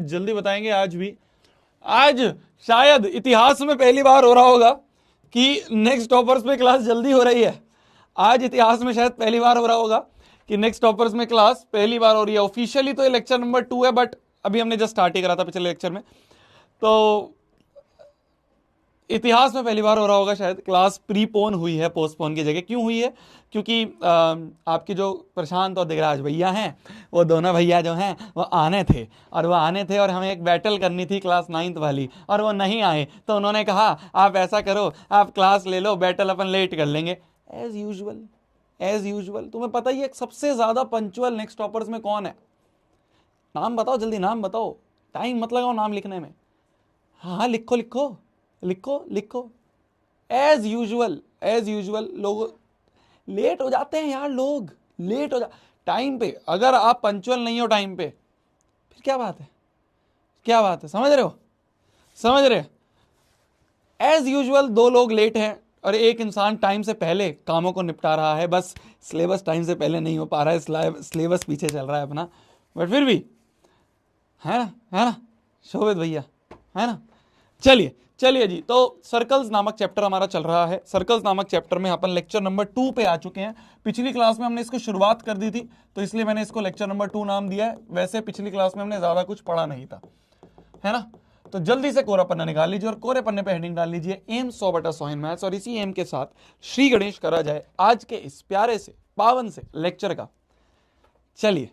जल्दी बताएंगे आज भी। आज शायद इतिहास में पहली बार हो रहा होगा कि नेक्स्ट टॉपर्स में क्लास जल्दी हो रही है। आज इतिहास में शायद पहली बार हो रहा होगा कि नेक्स्ट टॉपर्स में क्लास पहली बार हो रही है। ऑफिशियली तो ये लेक्चर नंबर 2 है, बट अभी हमने जस्ट स्टार्ट ही करा था पिछले लेक्चर में, तो इतिहास में पहली बार हो रहा होगा शायद क्लास प्रीपोन हुई है, पोस्टपोन की जगह। क्यों हुई है? क्योंकि आपके जो प्रशांत और दिगराज भैया हैं, वो दोनों भैया जो हैं वो आने थे और हमें एक बैटल करनी थी क्लास 9th वाली, और वो नहीं आए। तो उन्होंने कहा आप ऐसा करो, आप क्लास ले लो, बैटल अपन लेट कर लेंगे। एज यूजुअल तुम्हें पता ही है सबसे ज्यादा पंचुअल नेक्स्ट टॉपर्स में कौन है? नाम बताओ, जल्दी नाम बताओ, टाइम मत लगाओ नाम लिखने में। हाँ लिखो। एज यूजुअल लोग लेट हो जाते हैं यार, लोग लेट हो जा टाइम पे। अगर आप पंचुअल नहीं हो टाइम पे, फिर क्या बात है? समझ रहे? एज यूजुअल 2 लोग लेट हैं और एक इंसान टाइम से पहले कामों को निपटा रहा है। बस सिलेबस टाइम से पहले नहीं हो पा रहा है, सिलेबस पीछे चल रहा है अपना, बट फिर भी है ना शोभित भैया, है ना। चलिए जी, तो सर्कल्स नामक चैप्टर हमारा चल रहा है। सर्कल्स नामक चैप्टर में अपन लेक्चर नंबर 2 पे आ चुके हैं। पिछली क्लास में हमने इसको शुरुआत कर दी थी, तो इसलिए मैंने इसको लेक्चर नंबर 2 नाम दिया है। वैसे पिछली क्लास में हमने ज्यादा कुछ पढ़ा नहीं था, है ना। तो जल्दी से कोरा पन्ना निकाल लीजिए और कोरे पन्ने पे हेडिंग डाल लीजिए एम 100/100 इन मैथ्स, और इसी एम के साथ श्री गणेश करा जाए आज के इस प्यारे से पावन से लेक्चर का। चलिए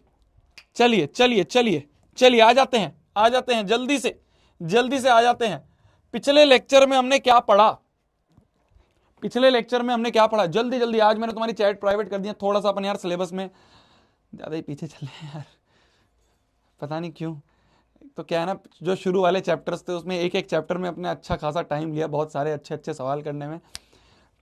आ जाते हैं जल्दी से आ जाते हैं। पिछले लेक्चर में हमने क्या पढ़ा? जल्दी आज मैंने तुम्हारी चैट प्राइवेट कर दिया। थोड़ा सा अपन यार सिलेबस में ज्यादा ही पीछे चले हैं यार, पता नहीं क्यों। तो क्या है ना, जो शुरू वाले चैप्टर्स थे उसमें एक चैप्टर में अपने अच्छा खासा टाइम लिया, बहुत सारे अच्छे सवाल करने में,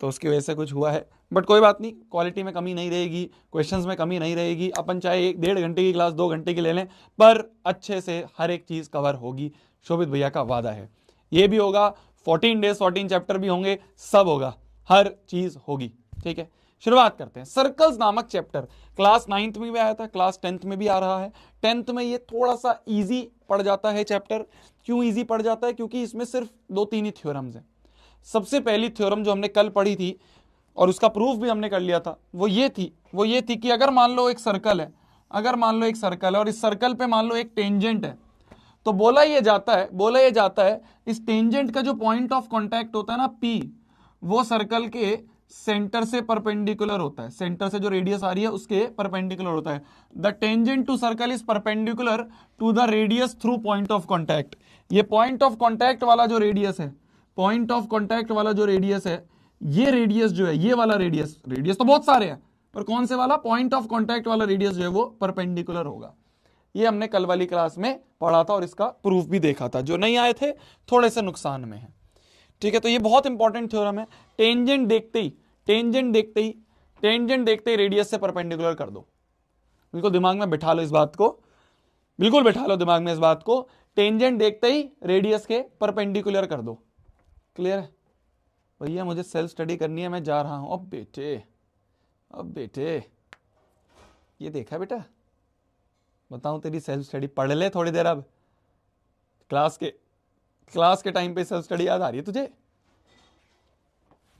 तो उसकी वजह से कुछ हुआ है। बट कोई बात नहीं, क्वालिटी में कमी नहीं रहेगी, क्वेश्चंस में कमी नहीं रहेगी। अपन चाहे 1-1.5 घंटे की क्लास 2 घंटे की ले लें, पर अच्छे से हर एक चीज कवर होगी, शोभित भैया का वादा है। ये भी होगा, 14 डेज 14 चैप्टर भी होंगे, सब होगा, हर चीज होगी, ठीक है। शुरुआत करते हैं। सर्कल्स नामक चैप्टर क्लास 9th में भी आया था, क्लास 10th में भी आ रहा है। 10th में ये थोड़ा सा इजी पड़ जाता है चैप्टर। क्यों इजी पड़ जाता है? क्योंकि इसमें सिर्फ 2-3 ही थ्योरम्स हैं। सबसे पहली थ्योरम जो हमने कल पढ़ी थी और उसका प्रूफ भी हमने कर लिया था, वो ये थी कि अगर मान लो एक सर्कल है, और इस सर्कल पे मान लो एक टेंजेंट है, तो बोला ये जाता है इस टेंजेंट का जो पॉइंट ऑफ कांटेक्ट होता है ना P, वो सर्कल के सेंटर से परपेंडिकुलर होता है। सेंटर से जो रेडियस आ रही है उसके परपेंडिकुलर होता है। The tangent to circle is perpendicular to the radius through point of contact. ये पॉइंट ऑफ कांटेक्ट वाला जो रेडियस है, ये रेडियस जो है, ये वाला रेडियस तो बहुत सारे हैं, पर कौन से वाला? पॉइंट ऑफ कांटेक्ट वाला रेडियस जो है वो परपेंडिकुलर होगा। ये हमने कल वाली क्लास में पढ़ा था और इसका प्रूफ भी देखा था। जो नहीं आए थे थोड़े से नुकसान में है, ठीक है। तो ये बहुत इंपॉर्टेंट थ्योरम है। टेंजेंट देखते ही रेडियस से परपेंडिकुलर कर दो। बिल्कुल दिमाग में बिठा लो इस बात को, टेंजेंट देखते ही रेडियस के परपेंडिकुलर कर दो। क्लियर है भैया? मुझे सेल्फ स्टडी करनी है, मैं जा रहा हूं। अब बेटे ये देखा बेटा, बताऊं तेरी सेल्फ स्टडी पढ़ ले थोड़ी देर। अब क्लास के टाइम पे सेल्फ स्टडी याद आ रही है तुझे?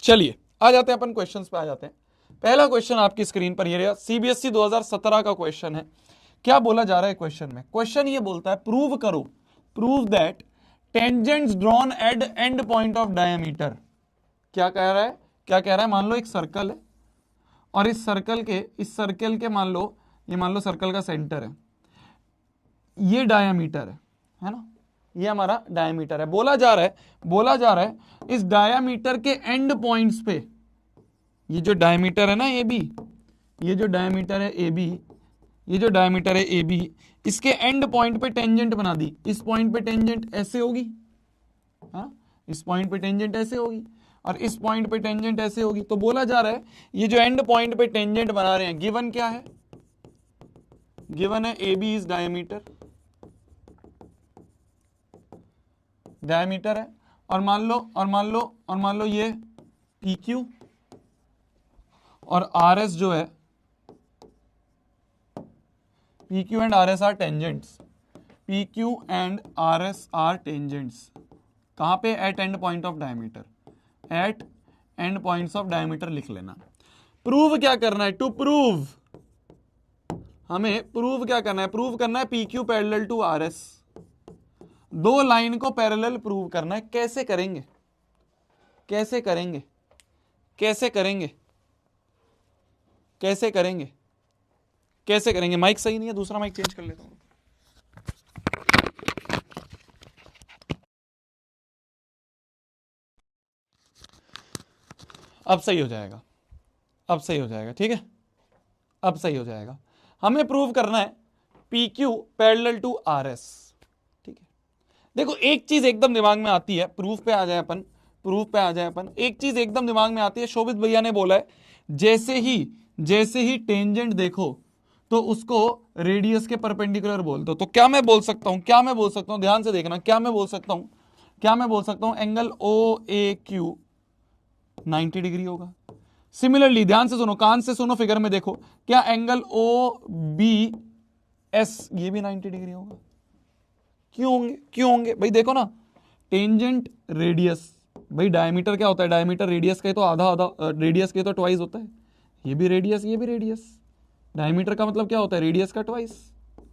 चलिए आ जाते हैं अपन क्वेश्चंस पे आ जाते हैं। पहला क्वेश्चन आपकी स्क्रीन पर ये रहा, सीबीएसई 2017 का क्वेश्चन है। क्या बोला जा रहा है क्वेश्चन में? क्वेश्चन ये बोलता है prove that tangents drawn at end point of diameter. क्या कह रहा है? मान लो एक सर्कल है और इस सर्कल के मान लो सर्कल का सेंटर है, ये डायामीटर है ना, ये हमारा डायामीटर है। बोला जा रहा है इस डायामीटर के एंड पॉइंट्स पे, ये जो डायामीटर है ना ये जो डायामीटर है AB, इसके एंड पॉइंट पे टेंजेंट बना दी। इस पॉइंट पे टेंजेंट ऐसे होगी, हाँ, इस पॉइंट पे टेंजेंट ऐसे होगी और इस पॉइंट पे टेंजेंट ऐसे होगी। तो बोला जा रहा है ये जो एंड पॉइंट पे टेंजेंट बना रहे हैं, गिवन क्या है? गिवन है AB इज डायमीटर है, और मान लो ये PQ और RS जो है, PQ and RS are tangents. P Q and R S are tangents. कहां पे? At end point of diameter, at end points of diameter लिख लेना। प्रूव क्या करना है? टू प्रूव, हमें प्रूव क्या करना है? प्रूव करना है P Q parallel to R S. दो लाइन को पैरेलल प्रूव करना है। कैसे करेंगे? कैसे करेंगे? कैसे करेंगे? कैसे करेंगे? कैसे करेंगे? माइक सही नहीं है, दूसरा माइक चेंज कर लेता हूं। अब सही हो जाएगा, अब सही हो जाएगा, ठीक है, अब सही हो जाएगा। हमें प्रूव करना है P Q parallel to R S, ठीक है। देखो एक चीज एकदम दिमाग में आती है, प्रूफ पे आ जाए अपन, प्रूफ पे आ जाए अपन। एक चीज एकदम दिमाग में आती है, शोभित भैया ने बोला है जैसे ही टेंजेंट देखो तो उसको रेडियस के परपेंडिकुलर बोल दो। तो क्या मैं बोल सकता हूं, क्या मैं बोल सकता हूं, ध्यान से देखना, क्या मैं बोल सकता हूं, क्या मैं बोल सकता हूं? Angle O A Q 90 degree होगा। सिमिलरली ध्यान से सुनो, कान से सुनो, फिगर में देखो, क्या एंगल ओ बी एस ये भी 90 डिग्री होगा? क्यों होंगे? क्यों होंगे भाई? देखो ना, टेंजेंट रेडियस, भाई डायमीटर क्या होता है? डायमीटर रेडियस का तो आधा आधा, रेडियस के तो ट्वाइस होता है। ये भी रेडियस, ये भी रेडियस। डायमीटर का मतलब क्या होता है? रेडियस का ट्वाइस,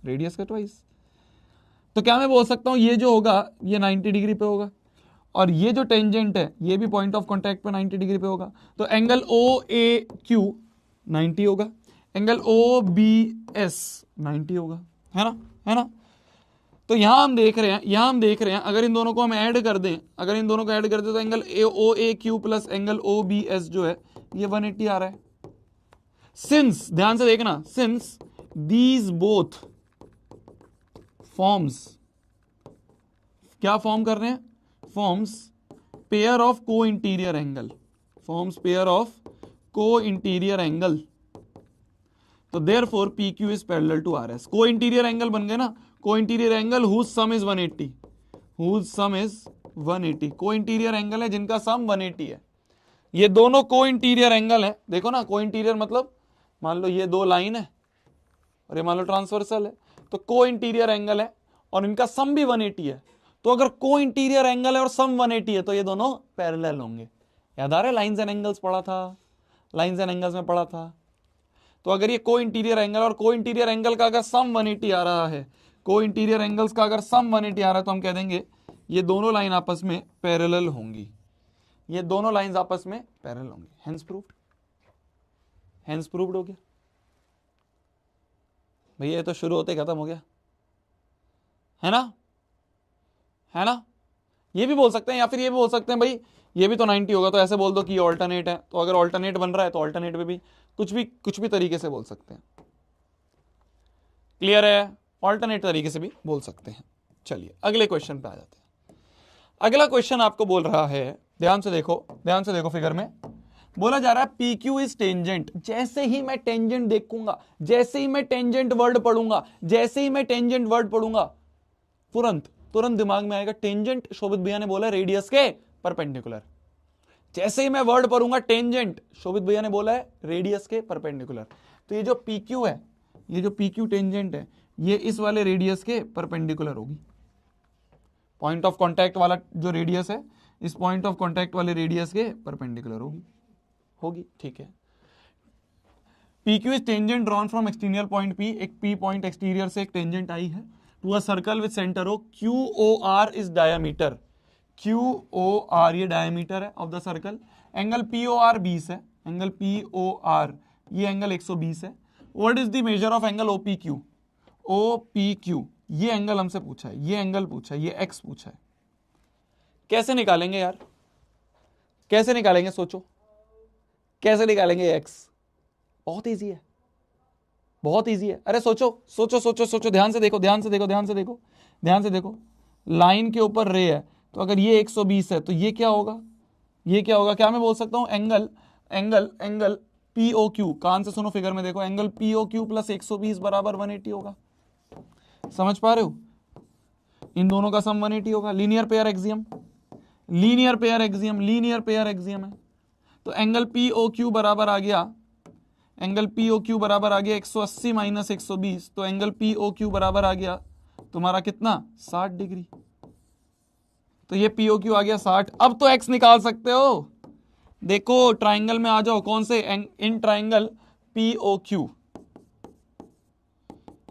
रेडियस का ट्वाइस। तो क्या मैं बोल सकता हूं ये जो होगा ये 90 डिग्री पे होगा, और ये जो टेंजेंट है ये भी पॉइंट ऑफ कांटेक्ट पे 90 डिग्री पे होगा। तो एंगल ओ ए क्यू 90 होगा, एंगल ओ बी एस 90 होगा, है ना, है ना। तो यहां हम देख रहे हैं, यहां हम देख रहे हैं, अगर इन दोनों को हम ऐड कर दें, अगर इन दोनों को ऐड कर दें तो angle O A Q plus angle O B S जो है ये 180 आ रहा है। सिंस, ध्यान से देखना, सिंस दीज बोथ फॉर्म्स, क्या फॉर्म कर रहे हैं? Forms pair of co interior angle, forms pair of co interior angle, तो therefore P Q is parallel to R S. Co interior angle बन गए ना, co interior angle whose sum is 180, whose sum is 180। Co interior angle है जिनका सम 180 है। ये दोनों को इंटीरियर एंगल है, देखो ना, को इंटीरियर मतलब मान लो ये दो लाइन है और ये मान लो ट्रांसवर्सल है, तो को इंटीरियर एंगल है और इनका सम भी 180 है। तो अगर को इंटीरियर एंगल है और सम 180 है तो ये दोनों पैरेलल होंगे। याद आ रहा है? लाइंस एंड एंगल्स पढ़ा था, लाइंस एंड एंगल्स में पढ़ा था। तो अगर ये को इंटीरियर एंगल और को इंटीरियर एंगल का अगर सम 180 आ रहा है, को इंटीरियर एंगल्स का अगर सम 180 आ रहा है, तो हम कह देंगे ये दोनों लाइन आपस में पैरेलल होंगी, ये दोनों लाइंस आपस में पैरेलल होंगी। हेंस प्रूव्ड, हेंस प्रूव्ड हो गया भैया। ये तो शुरू होते खत्म हो गया, है ना, है ना। ये भी बोल सकते हैं, या फिर ये भी बोल सकते हैं भाई ये भी तो 90 होगा, तो ऐसे बोल दो कि ये ऑल्टरनेट है। तो अगर ऑल्टरनेट बन रहा है तो ऑल्टरनेट में भी कुछ भी तरीके से बोल सकते हैं। क्लियर है? ऑल्टरनेट तरीके से भी बोल सकते हैं। चलिए अगले क्वेश्चन पे आ जाते हैं। अगला क्वेश्चन आपको बोल रहा है, ध्यान से देखो, ध्यान से देखो, फिगर में बोला जा रहा है पी क्यू इज टेंजेंट। जैसे ही मैं टेंजेंट देखूंगा, जैसे ही मैं टेंजेंट वर्ड पढ़ूंगा, जैसे ही मैं टेंजेंट वर्ड पढ़ूंगा, तुरंत दिमाग में आएगा टेंजेंट। शोभित भैया ने बोला रेडियस के परपेंडिकुलर। जैसे ही मैं वर्ड पढ़ूंगा टेंजेंट, शोभित भैया ने बोला है रेडियस के परपेंडिकुलर। तो ये जो पी क्यू है, ये जो पी क्यू टेंजेंट है, ये इस वाले रेडियस के परपेंडिकुलर होगी। पॉइंट ऑफ कांटेक्ट वाला जो रेडियस है, इस पॉइंट ऑफ कांटेक्ट वाले रेडियस के परपेंडिकुलर होगी, ठीक है। P Q is tangent drawn from exterior point P. एक पी पॉइंट एक्सटीरियर से एक टेंजेंट आई है to a circle with centre O. Q O R is diameter, Q O R ये डायमीटर है of the circle. Angle P O R 20 है, angle P O R ये angle 120 है। What is the measure of angle O P Q? O P Q ये angle हमसे पूछा है, ये एंगल पूछा है, ये एक्स पूछा है। कैसे निकालेंगे यार, कैसे निकालेंगे? सोचो कैसे निकालेंगे एक्स? बहुत इजी है, बहुत इजी है। अरे सोचो सोचो सोचो सोचो, ध्यान से देखो, ध्यान से देखो, ध्यान से देखो, ध्यान से देखो। लाइन के ऊपर रे है, तो अगर ये 120 है तो ये क्या होगा? ये क्या होगा? क्या मैं बोल सकता हूं? Angle angle angle P O Q, कान से सुनो, फिगर में देखो, angle P O Q plus 120 बराबर 180 होगा। समझ पा रहे हो? इन दोनों का सम 180 होगा। Linear pair axiom, linear pair axiom, linear pair axiom है। तो एंगल पी ओ क्यू बराबर आ गया, एंगल पी ओ क्यू बराबर आ गया 180 माइनस 120, तो एंगल पी ओ क्यू बराबर आ गया तुम्हारा कितना 60 डिग्री, तो ये POQ आ गया 60। अब तो x निकाल सकते हो। देखो ट्राइंगल में आ जाओ, कौन से, in triangle POQ,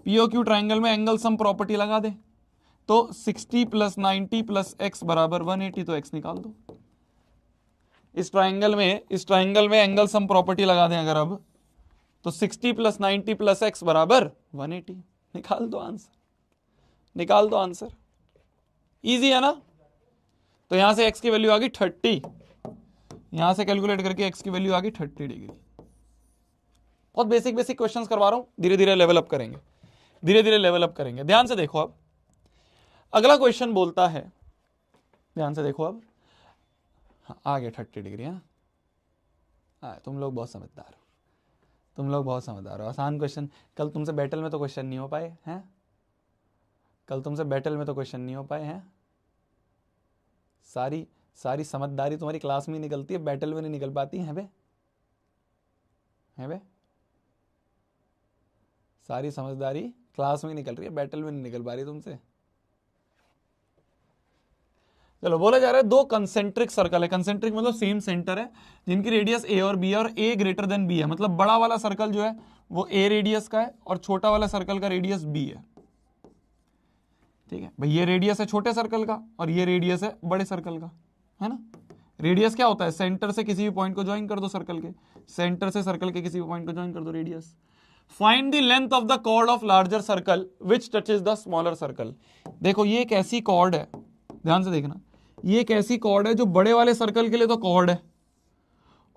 POQ triangle में एंगल सम प्रॉपर्टी लगा दे, तो 60 + 90 + x बराबर 180, तो x निकाल दो। इस ट्राइंगल में एंगल सम प्रॉपर्टी लगा दें अगर अब, तो 60 + 90 + x बराबर 180, निकाल दो आंसर, निकाल दो आंसर। इजी है ना। तो यहां से x की वैल्यू आ गई 30, यहां से कैलकुलेट करके x की वैल्यू आ गई 30 डिग्री। बहुत बेसिक बेसिक क्वेश्चंस करवा रहा हूं, धीरे धीरे लेवल अप करेंगे, धीरे धीरे लेवल अप करेंगे। ध्यान से देखो अब अगला क्वेश्चन बोलता है, ध्यान से देखो अब, आ गया 30 डिग्री। तुम लोग बहुत समझदार हो, तुम लोग बहुत समझदार हो। आसान क्वेश्चन, कल तुमसे बैटल में तो क्वेश्चन नहीं हो पाए हैं, कल तुमसे बैटल में तो क्वेश्चन नहीं हो पाए हैं। सारी सारी समझदारी तुम्हारी क्लास में ही निकलती है, बैटल में नहीं निकल पाती है बे, है बे। सारी समझदारी क्लास में ही निकल रही है, बैटल में नहीं निकल पा रही तुमसे। चलो बोला जा रहा है दो कंसेंट्रिक सर्कल है, कंसेंट्रिक मतलब सेम सेंटर है, जिनकी रेडियस a और b है और a ग्रेटर देन b है। मतलब बड़ा वाला सर्कल जो है वो a रेडियस का है और छोटा वाला सर्कल का रेडियस b है। ठीक है भाई, ये रेडियस है छोटे सर्कल का और ये रेडियस है बड़े सर्कल का, है ना। रेडियस क्या होता है, सेंटर से किसी भी पॉइंट को ज्वाइन कर दो सर्कल के, सेंटर से सर्कल के किसी भी पॉइंट को ज्वाइन कर दो, radius. Find the length of the chord of larger circle which touches the smaller circle. देखो ये एक ऐसी कॉर्ड है, ध्यान से देखना, ये एक ऐसी कॉर्ड है जो बड़े वाले सर्कल के लिए तो कॉर्ड है,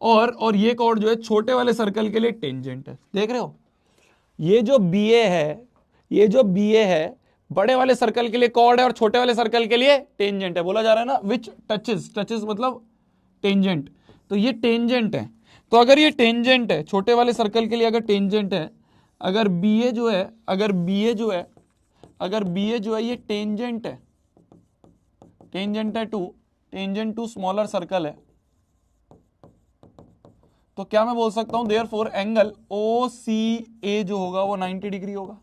और ये कॉर्ड जो है छोटे वाले सर्कल के लिए टेंजेंट है। देख रहे हो, ये जो BA है, ये जो BA है बड़े वाले सर्कल के लिए कॉर्ड है और छोटे वाले सर्कल के लिए टेंजेंट है। बोला जा रहा है ना विच टचेस, टचेस मतलब टेंजेंट, तो ये टेंजेंट है। तो अगर ये टेंजेंट है छोटे वाले सर्कल के लिए, अगर टेंजेंट है, अगर BA जो है, अगर BA जो है, अगर BA जो है ये टेंजेंट है, टेंजेंट है टू स्मॉलर सर्कल है, तो क्या मैं बोल सकता हूं देयरफॉर एंगल OCA जो होगा वो 90 डिग्री होगा।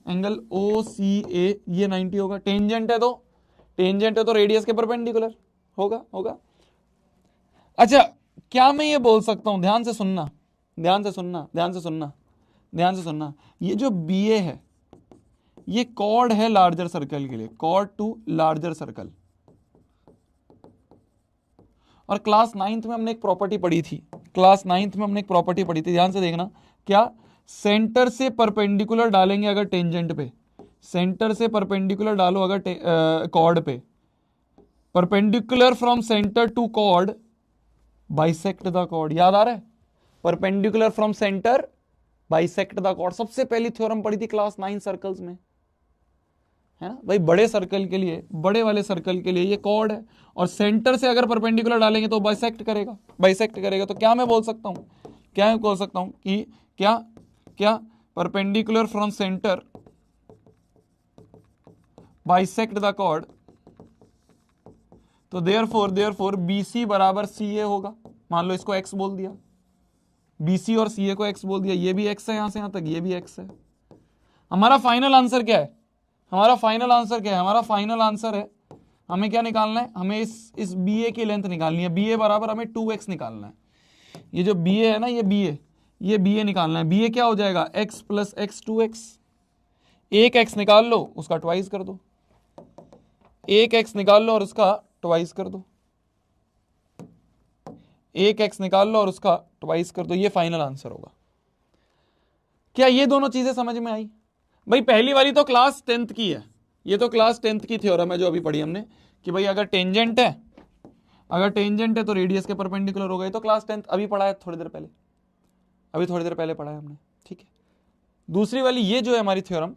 एंगल OCA ये 90 होगा। टेंजेंट है तो रेडियस के परपेंडिकुलर होगा। अच्छा, क्या मैं ये बोल सकता हूं, ध्यान से सुनना, ध्यान से सुनना, ध्यान से सुनना, ध्यान से सुनना, ये जो BA है ये कॉर्ड है लार्जर सर्कल के लिए, कॉर्ड टू लार्जर सर्कल। और क्लास 9th में हमने एक प्रॉपर्टी पढ़ी थी, क्लास 9th में हमने एक प्रॉपर्टी पढ़ी थी, ध्यान से देखना, क्या, सेंटर से परपेंडिकुलर डालेंगे अगर टेंजेंट पे, सेंटर से परपेंडिकुलर डालो अगर कॉर्ड पे, perpendicular from centre to chord bisect the chord. याद आ रहा है, perpendicular from centre bisect the chord. सबसे पहली थ्योरम पढ़ी थी क्लास 9 सर्कल्स में, है ना भाई। बड़े सर्कल के लिए, बड़े वाले सर्कल के लिए ये कॉर्ड है और सेंटर से अगर परपेंडिकुलर डालेंगे तो बाइसेक्ट करेगा, बाइसेक्ट करेगा। तो क्या मैं बोल सकता हूं, क्या मैं बोल सकता हूं कि क्या perpendicular from centre bisect the chord, तो देयरफॉर BC बराबर CA होगा। मान लो इसको x बोल दिया, BC और CA को x बोल दिया, ये भी x है, यहां से यहां तक ये भी x है। हमारा फाइनल आंसर क्या है, हमारा फाइनल आंसर क्या है, हमारा फाइनल आंसर है, हमें क्या निकालना है, हमें इस BA की लेंथ निकालनी है। BA बराबर हमें 2x निकालना है। ये जो BA है ना, ये BA निकालना है। BA क्या हो जाएगा, x + x 2x। एक x निकाल लो उसका ट्वाइस कर दो, एक x निकाल लो और उसका ट्वाइस कर दो, एक x निकाल लो और उसका ट्वाइस कर दो। ये फाइनल आंसर होगा। क्या ये दोनों चीजें समझ में आई भाई? पहली वाली तो क्लास 10th की है, ये तो क्लास 10th की थ्योरम है जो अभी पढ़ी हमने, कि भाई अगर टेंजेंट है, अगर टेंजेंट है तो रेडियस के परपेंडिकुलर होगा। ये तो क्लास 10th अभी पढ़ा है, थोड़ी देर पहले, अभी थोड़ी देर पहले पढ़ा है हमने, ठीक है। दूसरी वाली ये जो है हमारी थ्योरम,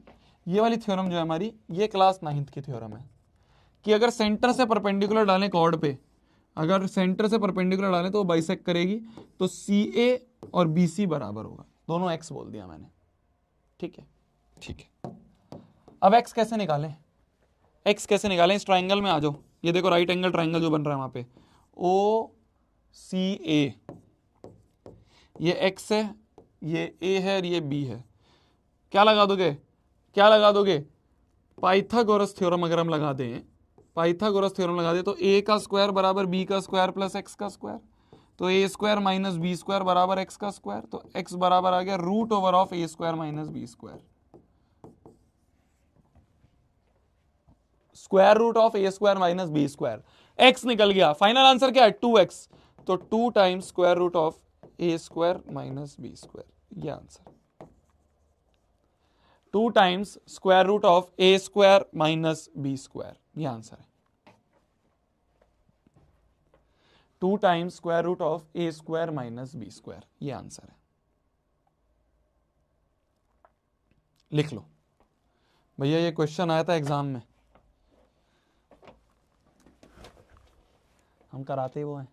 ये वाली थ्योरम जो है हमारी, ये क्लास 9th की थ्योरम है, कि अगर सेंटर से परपेंडिकुलर डालें कॉर्ड पे, अगर सेंटर से परपेंडिकुलर डालें तो वो बाइसेक्ट करेगी, तो CA और BC बराबर होगा। दोनों x बोल दिया मैंने, ठीक है, ठीक है। अब x कैसे निकालें, x कैसे निकालें? इस ट्राइंगल में आ जाओ, ये देखो राइट एंगल ट्राइंगल जो बन रहा है वहां पे, OCA, ये x है, ये A है और ये B है। क्या लगा दोगे, क्या लगा दोगे, पाइथागोरस थ्योरम अगर हम लगा दें, पाइथागोरस थ्योरम लगा दें तो a का स्क्वायर बराबर b का स्क्वायर प्लस x का स्क्वायर, तो a square minus B square बराबर x का स्क्वायर, तो x बराबर आ गया root over of a square minus B square, square root of a square minus B square, x निकल गया, फाइनल आंसर क्या है 2x, तो 2 times square root of a square minus B square, ये answer 2 times square root of a square minus B square, ये answer है 2 times square root of a square minus B square, ये answer है। लिख लो भैया, ये question आया था एग्जाम में, हम कराते वो हैं।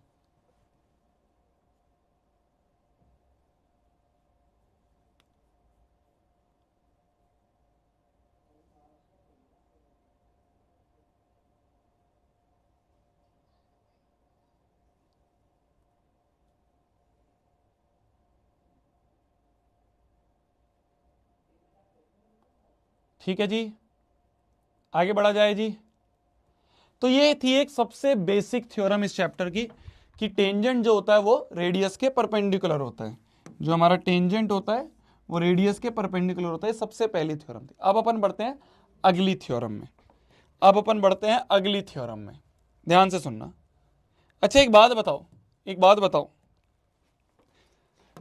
ठीक है जी, आगे बढ़ा जाए जी। तो ये थी एक सबसे बेसिक थ्योरम इस चैप्टर की कि टेंजेंट जो होता है वो रेडियस के परपेंडिकुलर होता है, जो हमारा टेंजेंट होता है वो रेडियस के परपेंडिकुलर होता है, सबसे पहली थ्योरम थी। अब अपन बढ़ते हैं अगली थ्योरम में, अब अपन बढ़ते हैं अगली थ्योरम में, ध्यान से सुनना। अच्छा एक बात बताओ, एक बात बताओ,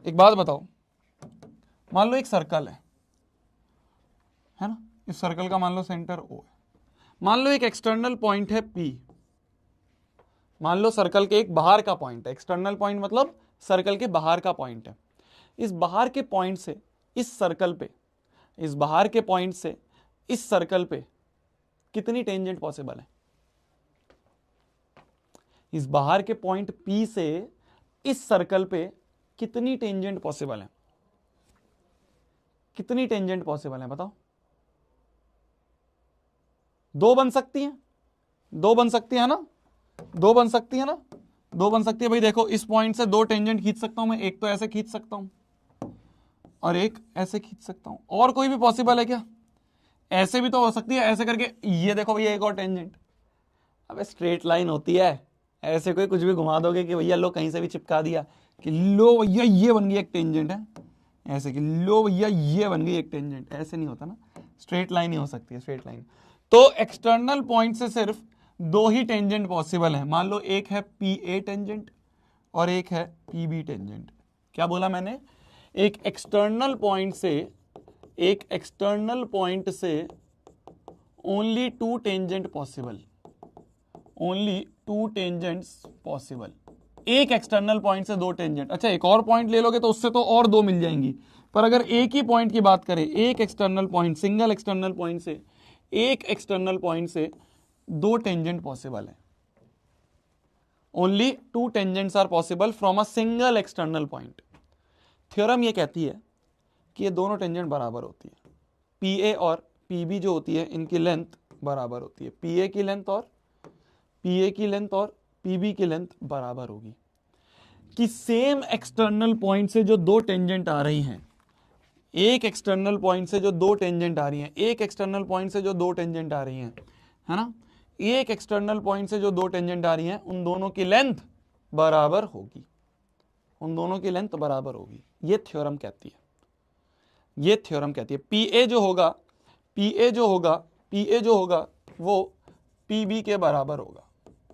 एक बात बताओ, मान लो एक सर्कल है ना, इस सर्कल का मान लो सेंटर O है, मान लो एक एक्सटर्नल पॉइंट है P, मान लो सर्कल के एक बाहर का पॉइंट है, एक्सटर्नल पॉइंट मतलब सर्कल के बाहर का पॉइंट है, इस बाहर के पॉइंट से इस सर्कल पे, इस बाहर के पॉइंट से इस सर्कल पे कितनी टेंजेंट पॉसिबल है, इस बाहर के पॉइंट P से इस सर्कल पे कितनी टेंजेंट पॉसिबल है, कितनी टेंजेंट पॉसिबल है बताओ। दो बन सकती हैं, दो बन सकती है ना, दो बन सकती है ना, दो बन सकती है भाई। देखो इस पॉइंट से दो टेंजेंट खींच सकता हूं मैं, एक तो ऐसे खींच सकता हूं और एक ऐसे खींच सकता हूं, और कोई भी पॉसिबल है क्या, ऐसे भी तो हो सकती है, ऐसे करके ये देखो भैया एक और टेंजेंट, अब स्ट्रेट लाइन होती है, ऐसे कोई कुछ भी घुमा दोगे कि भैया लो कहीं से भी चिपका दिया कि लो भैया ये बन गई एक टेंजेंट है, ऐसे कि लो भैया ये बन गई एक टेंजेंट, ऐसे नहीं होता ना, स्ट्रेट लाइन ही हो सकती है, स्ट्रेट लाइन। तो एक्सटर्नल पॉइंट से सिर्फ दो ही टेंजेंट पॉसिबल है, मान लो एक है पी ए टेंजेंट और एक है पी बी टेंजेंट। क्या बोला मैंने, एक एक्सटर्नल पॉइंट से, एक एक्सटर्नल पॉइंट से only two tangent possible, only two tangents possible, एक एक्सटर्नल पॉइंट से दो टेंजेंट। अच्छा एक और पॉइंट ले लोगे तो उससे तो और दो मिल जाएंगी, पर अगर एक ही पॉइंट की बात करें, एक external point, single external point से, एक एक्सटर्नल पॉइंट से दो टेंजेंट पॉसिबल है, only two tangents are possible from a single external point. Theorem ये कहती है कि ये दोनों टेंजेंट बराबर होती है, पी ए और पी बी जो होती है इनकी लेंथ बराबर होती है, पी ए की लेंथ और पी ए की लेंथ और पी बी की लेंथ बराबर होगी, कि सेम एक्सटर्नल पॉइंट से जो दो टेंजेंट आ रही हैं, एक एक्सटर्नल पॉइंट से जो दो टेंजेंट आ रही हैं, एक एक्सटर्नल पॉइंट से जो दो टेंजेंट आ रही हैं, है ना, एक एक्सटर्नल पॉइंट से जो दो टेंजेंट आ रही हैं उन दोनों की लेंथ बराबर होगी, उन दोनों की लेंथ बराबर होगी, ये थ्योरम कहती है, ये थ्योरम कहती है। पी ए जो होगा, पी ए जो होगा, पी ए जो होगा वो पी बी के बराबर होगा,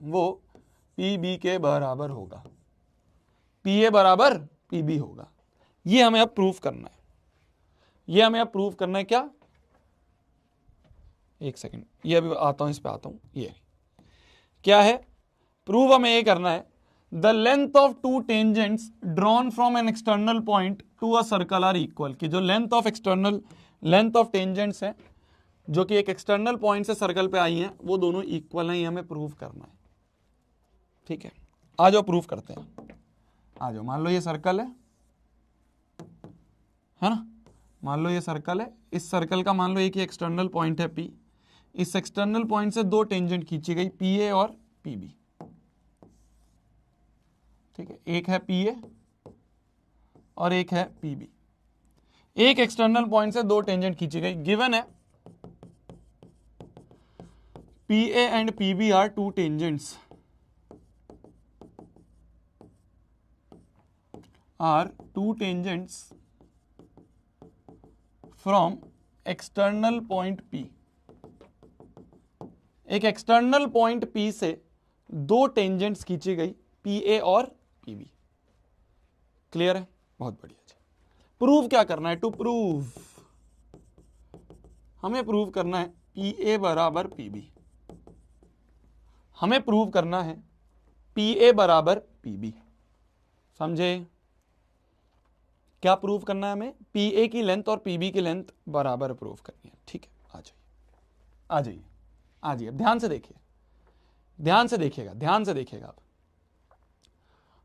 वो पी बी के बराबर होगा, पी ए बराबर पी बी होगा। ये हमें अब प्रूफ करना है, ये हमें अब प्रूफ करना है। क्या, एक सेकंड, ये अभी आता हूं, इस पे आता हूं। ये क्या है, प्रूफ हमें ये करना है, the length of two tangents drawn from an external point to a circle are equal, कि जो length of external, length of tangents है जो कि एक एक्सटर्नल पॉइंट से सर्कल पे आई हैं, वो दोनों इक्वल हैं, ये हमें प्रूफ करना है। ठीक है, आ जाओ प्रूफ करते हैं, आ जाओ। मान लो ये सर्कल है ना, मान लो ये सर्कल है, इस सर्कल का मान लो एक ही एक्सटर्नल पॉइंट है P, इस एक्सटर्नल पॉइंट से दो टेंजेंट खींची गई पी ए और पी बी, ठीक है, एक है पी ए और एक है पी बी, एक एक्सटर्नल पॉइंट से दो टेंजेंट खींची गई, गिवन है PA and PB are two tangents from external point P। एक एक्सटर्नल पॉइंट P से दो टेंजेंट्स खींची गई PA और PB। क्लियर है? बहुत बढ़िया जी। प्रूव क्या करना है? टू प्रूव, हमें प्रूव करना है PA बराबर PB। हमें प्रूव करना है PA बराबर PB। समझे? क्या प्रूव करना है हमें? PA की लेंथ और PB की लेंथ बराबर प्रूव करनी है। ठीक है, आ जाइए आ जाइए आ जाइए। ध्यान से देखिए, ध्यान से देखिएगा, ध्यान से देखिएगा।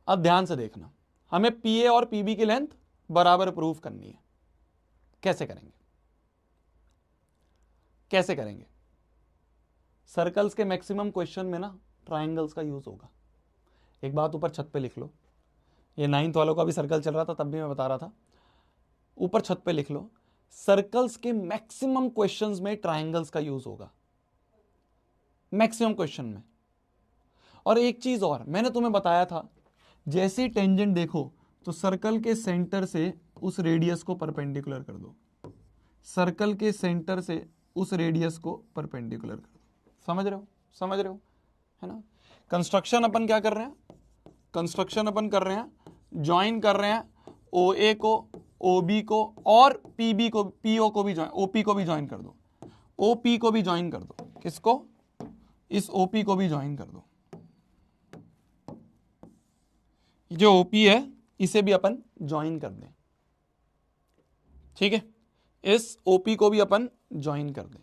अब ध्यान से देखना, हमें PA और PB की लेंथ बराबर प्रूव करनी है। कैसे करेंगे? कैसे करेंगे? सर्कल्स के मैक्सिमम क्वेश्चन में ना ट्रायंगल्स का यूज होगा। एक बात ऊपर छत पे लिख लो, ये 9th वालों का भी सर्कल चल रहा था तब भी मैं बता रहा था, ऊपर छत पे लिख लो, सर्कल्स के मैक्सिमम क्वेश्चंस में ट्रायंगल्स का यूज होगा, मैक्सिमम क्वेश्चन में। और एक चीज और मैंने तुम्हें बताया था, जैसे टेंजेंट देखो तो सर्कल के सेंटर से उस रेडियस को परपेंडिकुलर कर दो, सर्कल के सेंटर से उस रेडियस को परपेंडिकुलर कर दो। समझ रहे हो? समझ रहे हो, है ना? कंस्ट्रक्शन अपन क्या कर रहे हैं? कंस्ट्रक्शन अपन कर रहे हैं, ज्वाइन कर रहे हैं OA को, OB को और PB को, PO को भी ज्वाइन, OP को भी ज्वाइन कर दो, OP को भी ज्वाइन कर दो। किसको? इस OP को भी ज्वाइन कर दो। जो OP है इसे भी अपन ज्वाइन कर दें। ठीक है, इस OP को भी अपन ज्वाइन कर दें।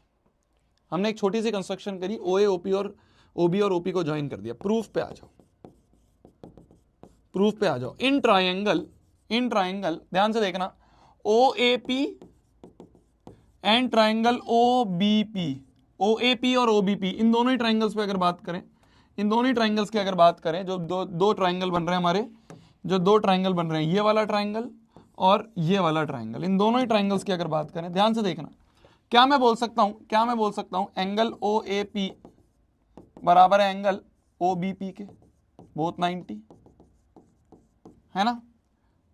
हमने एक छोटी सी कंस्ट्रक्शन करी, OA OP और OB और OP को ज्वाइन कर दिया। प्रूफ पे आ जाओ, प्रूफ पे आ जाओ। इन ट्रायंगल, इन ट्रायंगल ध्यान से देखना, OAP and triangle OBP, OAP और OBP, इन दोनों ही ट्रायंगल्स पे अगर बात करें, इन दोनों ही ट्रायंगल्स की अगर बात करें, जो दो ट्रायंगल बन रहे हैं हमारे, जो दो ट्रायंगल बन रहे हैं, ये वाला ट्रायंगल और ये वाला ट्रायंगल, इन दोनों ही ट्रायंगल्स की अगर बात करें, ध्यान से देखना, क्या मैं बोल सकता हूं? क्या मैं बोल सकता हूं? एंगल OAP बराबर है एंगल OBP के, बोथ 90, है ना?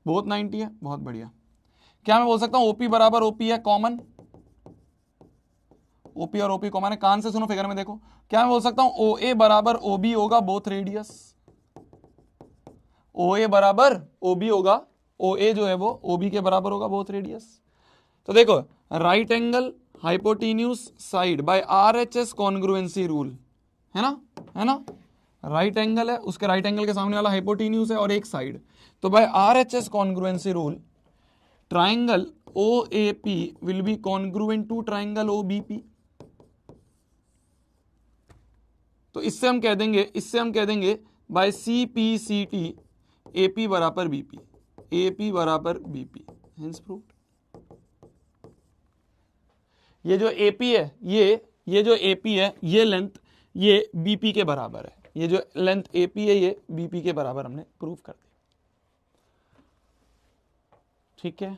बोथ 90 है, बहुत बढ़िया। क्या मैं बोल सकता हूं OP बराबर OP है कॉमन, OP और OP कॉमन है। कान से सुनो, फिगर में देखो। क्या मैं बोल सकता हूं OA बराबर OB होगा बोथ रेडियस, OA बराबर OB होगा, OA जो है वो OB के बराबर होगा बोथ रेडियस। तो देखो, right angle hypotenuse side by RHS congruency rule, है ना? है ना? राइट एंगल है, उसके राइट एंगल के सामने वाला हाइपोटेन्यूज है और एक साइड, तो by RHS congruency rule triangle OAP will be congruent to triangle OBP। तो इससे हम कह देंगे बाय CPCT AP बराबर BP, AP बराबर BP, हेंस प्रूव्ड। ये जो AP है, ये जो AP है, ये लेंथ ये BP के बराबर है, ये जो लेंथ AP है ये BP के बराबर हमने प्रूव कर दिया। ठीक है